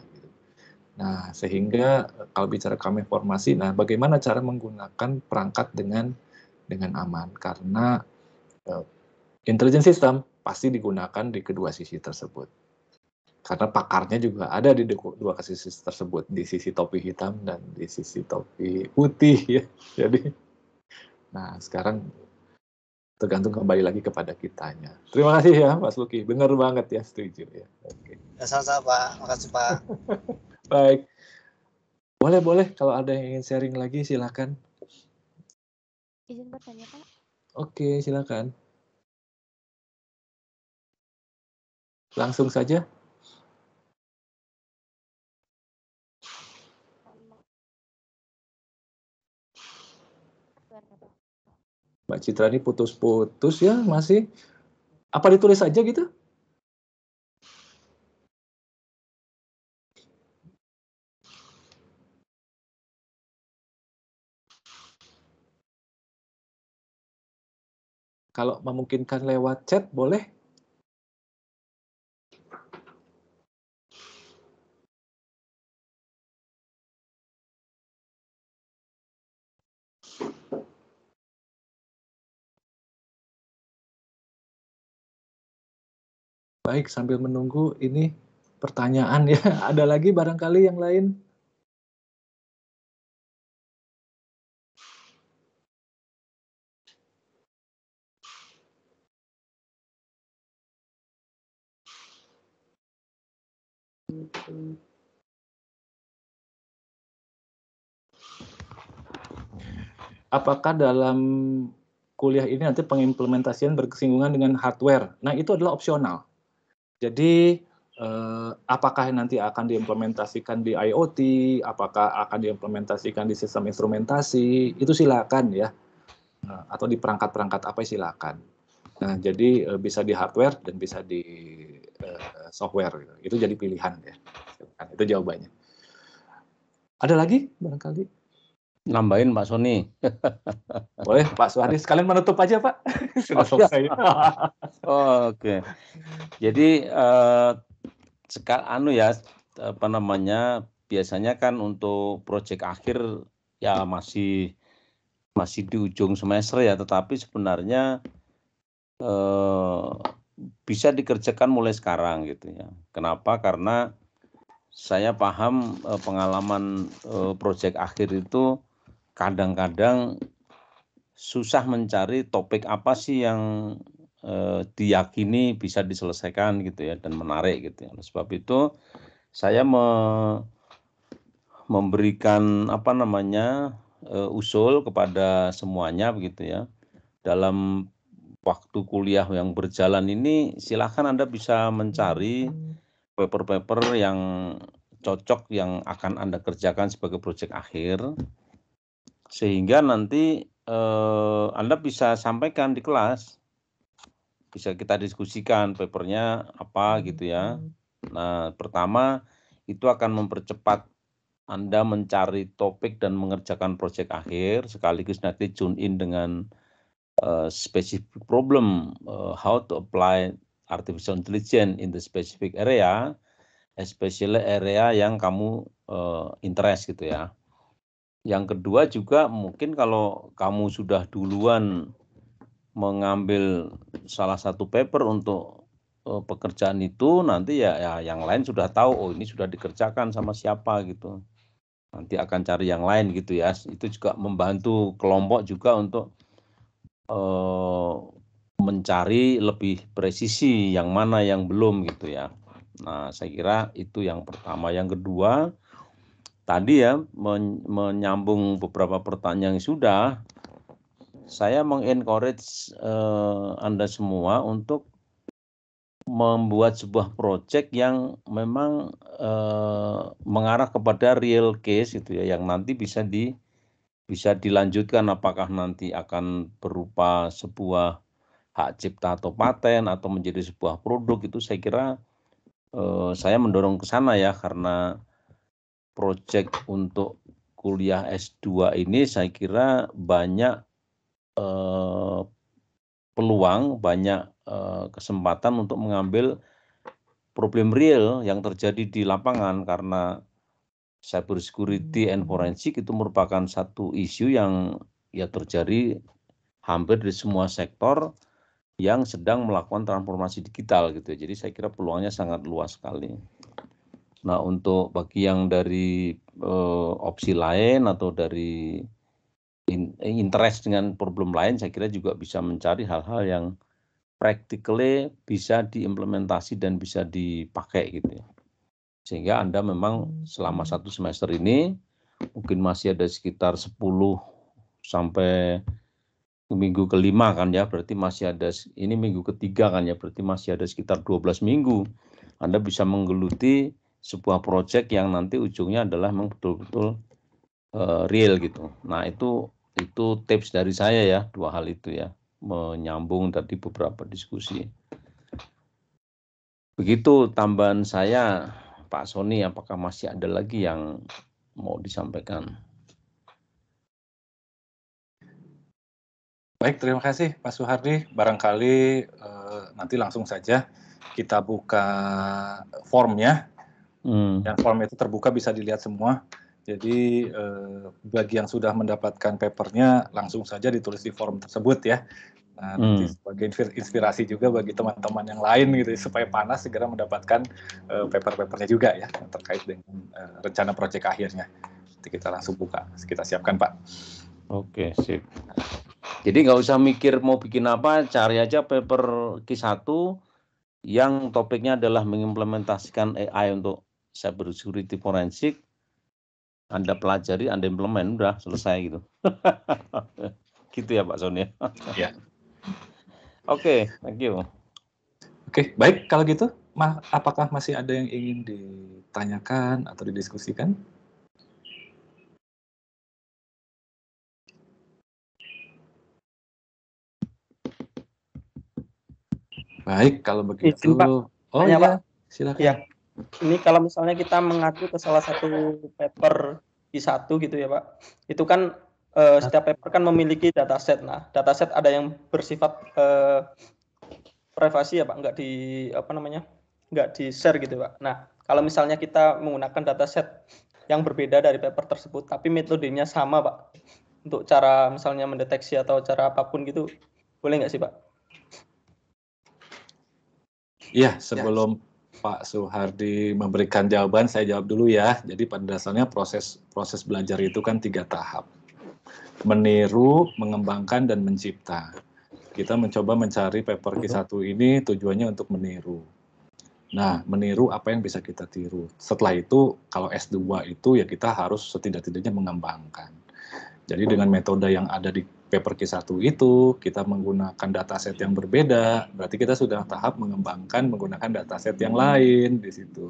Nah, sehingga kalau bicara keamanan informasi, nah bagaimana cara menggunakan perangkat dengan aman? Karena intelligence system pasti digunakan di kedua sisi tersebut. Karena pakarnya juga ada di dua sisi tersebut, di sisi topi hitam dan di sisi topi putih ya. Jadi, nah sekarang tergantung kembali lagi kepada kitanya. Terima kasih ya, Mas Luki. Benar banget ya, setuju ya. Oke. Ya, sama-sama Pak. Makasih Pak. Baik. Boleh. Kalau ada yang ingin sharing lagi, silakan. Izin bertanya, Pak. Oke, silakan. Langsung saja. Mbak Citra ini putus-putus ya, masih. Apa ditulis aja gitu? Kalau memungkinkan lewat chat, boleh? Baik, sambil menunggu ini pertanyaan ya. Ada lagi barangkali yang lain? Apakah dalam kuliah ini nanti pengimplementasian bersinggungan dengan hardware? Nah, itu adalah opsional. Jadi, apakah nanti akan diimplementasikan di IoT, apakah akan diimplementasikan di sistem instrumentasi, itu silakan ya. Atau di perangkat-perangkat apa silakan. Nah, jadi bisa di hardware dan bisa di software. Itu jadi pilihan ya. Itu jawabannya. Ada lagi barangkali? Nambahin Pak Sony. Boleh Pak Suhadi, sekalian menutup aja Pak. Sudah selesai. Oke. Jadi biasanya kan untuk proyek akhir ya masih di ujung semester ya, tetapi sebenarnya bisa dikerjakan mulai sekarang gitu ya. Kenapa? Karena saya paham pengalaman proyek akhir itu kadang-kadang susah mencari topik apa sih yang diyakini bisa diselesaikan gitu ya dan menarik gitu ya. Oleh sebab itu saya memberikan usul kepada semuanya begitu ya. Dalam waktu kuliah yang berjalan ini silahkan Anda bisa mencari paper-paper yang cocok yang akan Anda kerjakan sebagai proyek akhir, sehingga nanti Anda bisa sampaikan di kelas, bisa kita diskusikan papernya apa gitu ya. Nah, pertama itu akan mempercepat Anda mencari topik dan mengerjakan proyek akhir, sekaligus nanti tune in dengan specific problem, how to apply artificial intelligence in the specific area, especially area yang kamu interest gitu ya. Yang kedua juga mungkin kalau kamu sudah duluan mengambil salah satu paper untuk pekerjaan itu, nanti ya yang lain sudah tahu, oh ini sudah dikerjakan sama siapa gitu. Nanti akan cari yang lain gitu ya. Itu juga membantu kelompok juga untuk mencari lebih presisi yang mana yang belum gitu ya. Nah, saya kira itu yang pertama. Yang kedua, tadi ya menyambung beberapa pertanyaan yang sudah, saya mengencourage Anda semua untuk membuat sebuah proyek yang memang mengarah kepada real case itu ya, yang nanti bisa dilanjutkan, apakah nanti akan berupa sebuah hak cipta atau paten atau menjadi sebuah produk. Itu saya kira saya mendorong ke sana ya, karena proyek untuk kuliah S2 ini saya kira banyak peluang, banyak kesempatan untuk mengambil problem real yang terjadi di lapangan, karena cyber security and forensic itu merupakan satu isu yang ya terjadi hampir di semua sektor yang sedang melakukan transformasi digital gitu. Jadi saya kira peluangnya sangat luas sekali. Nah, untuk bagi yang dari opsi lain atau dari interest dengan problem lain, saya kira juga bisa mencari hal-hal yang practically bisa diimplementasi dan bisa dipakai gitu ya. Sehingga Anda memang selama 1 semester ini mungkin masih ada sekitar 10 sampai minggu kelima kan ya, berarti masih ada, ini minggu ketiga kan ya, berarti masih ada sekitar 12 minggu. Anda bisa menggeluti sebuah proyek yang nanti ujungnya adalah memang betul-betul real gitu. Nah, itu tips dari saya ya, 2 hal itu ya, menyambung tadi beberapa diskusi. Begitu tambahan saya, Pak Sony, apakah masih ada lagi yang mau disampaikan? Baik, terima kasih Pak Suhardi. Barangkali nanti langsung saja kita buka formnya. Yang form itu terbuka, bisa dilihat semua. Jadi bagi yang sudah mendapatkan papernya, langsung saja ditulis di form tersebut ya. Nah, nanti sebagai inspirasi juga bagi teman-teman yang lain gitu, supaya panas segera mendapatkan paper-papernya juga ya, terkait dengan rencana proyek akhirnya. Nanti kita langsung buka, kita siapkan Pak. Oke, sip. Jadi nggak usah mikir mau bikin apa, cari aja paper Q1 yang topiknya adalah mengimplementasikan AI untuk cyber security forensik. Anda pelajari, Anda implement, udah selesai gitu. Gitu ya Pak Sony. Ya. Oke, thank you. Oke, baik kalau gitu, apakah masih ada yang ingin ditanyakan atau didiskusikan? Baik, kalau begitu. Izin, Pak. Oh iya, Pak. Silakan. Ya, ini kalau misalnya kita mengacu ke salah satu paper Q1 gitu ya Pak, itu kan setiap paper kan memiliki dataset. Nah, dataset ada yang bersifat privasi ya Pak, nggak di share gitu Pak. Nah, kalau misalnya kita menggunakan dataset yang berbeda dari paper tersebut, tapi metodenya sama Pak, untuk cara misalnya mendeteksi atau cara apapun gitu, boleh nggak sih Pak? Iya, sebelum Pak Suhardi memberikan jawaban, saya jawab dulu ya. Jadi pada dasarnya proses belajar itu kan 3 tahap. Meniru, mengembangkan, dan mencipta. Kita mencoba mencari paper Q1 ini tujuannya untuk meniru. Nah, meniru apa yang bisa kita tiru. Setelah itu, kalau S2 itu ya kita harus setidak-tidaknya mengembangkan. Jadi dengan metode yang ada di paper Q1 itu, kita menggunakan dataset yang berbeda, berarti kita sudah tahap mengembangkan menggunakan dataset yang lain di situ.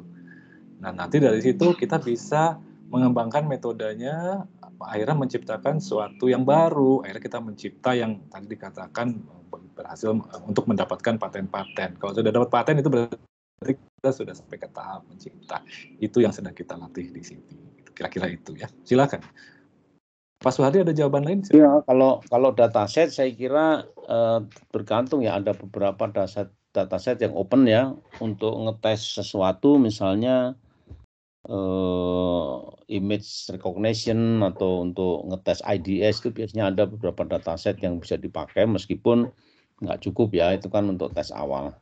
Nah, nanti dari situ kita bisa mengembangkan metodenya, akhirnya menciptakan sesuatu yang baru. Akhirnya kita mencipta yang tadi dikatakan berhasil untuk mendapatkan paten-paten. Kalau sudah dapat paten itu berarti kita sudah sampai ke tahap mencipta. Itu yang sedang kita latih di sini. Kira-kira itu ya. Silakan. Pak Suhardi ada jawaban lain? Ya, kalau dataset saya kira bergantung ya, ada beberapa dataset yang open ya untuk ngetes sesuatu, misalnya image recognition atau untuk ngetes IDS itu biasanya ada beberapa dataset yang bisa dipakai meskipun nggak cukup ya, itu kan untuk tes awal.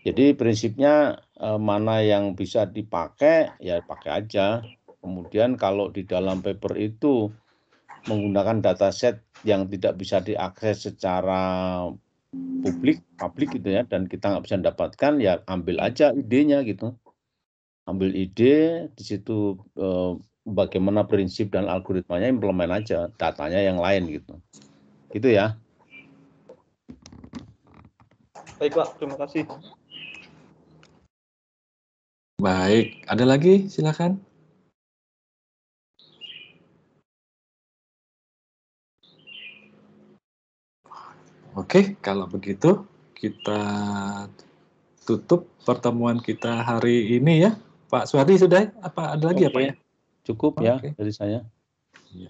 Jadi prinsipnya mana yang bisa dipakai ya pakai aja. Kemudian kalau di dalam paper itu menggunakan dataset yang tidak bisa diakses secara publik gitu ya, dan kita nggak bisa dapatkan, ya ambil aja idenya gitu. Ambil ide, di situ bagaimana prinsip dan algoritmanya, implement aja, datanya yang lain gitu. Gitu ya. Baik Pak, terima kasih. Baik, ada lagi? Silakan. Oke, kalau begitu kita tutup pertemuan kita hari ini ya. Pak Suhardi sudah? Apa ada lagi ya Pak ya? Cukup ya dari saya. Ya.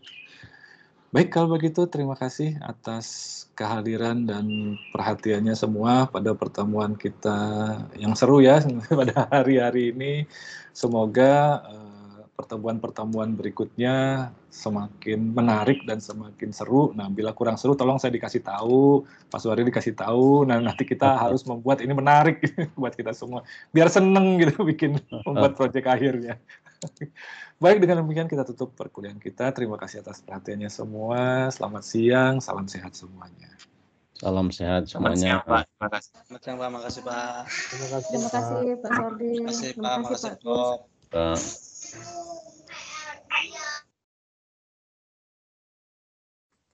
Baik, kalau begitu terima kasih atas kehadiran dan perhatiannya semua pada pertemuan kita yang seru ya pada hari-hari ini. Semoga pertemuan-pertemuan berikutnya semakin menarik dan semakin seru. Nah, bila kurang seru tolong saya dikasih tahu, Pak Suhardi dikasih tahu. Nah, nanti kita harus membuat ini menarik buat kita semua. Biar seneng gitu bikin membuat proyek akhirnya. Baik, dengan demikian kita tutup perkuliahan kita. Terima kasih atas perhatiannya semua. Selamat siang, salam sehat semuanya. Salam sehat semuanya. Selamat siang, Pak. Terima kasih. Selamat siang, Pak. Makasih, Pak. Terima kasih Pak Suhardi. Terima kasih, Pak. Makasih, Prof.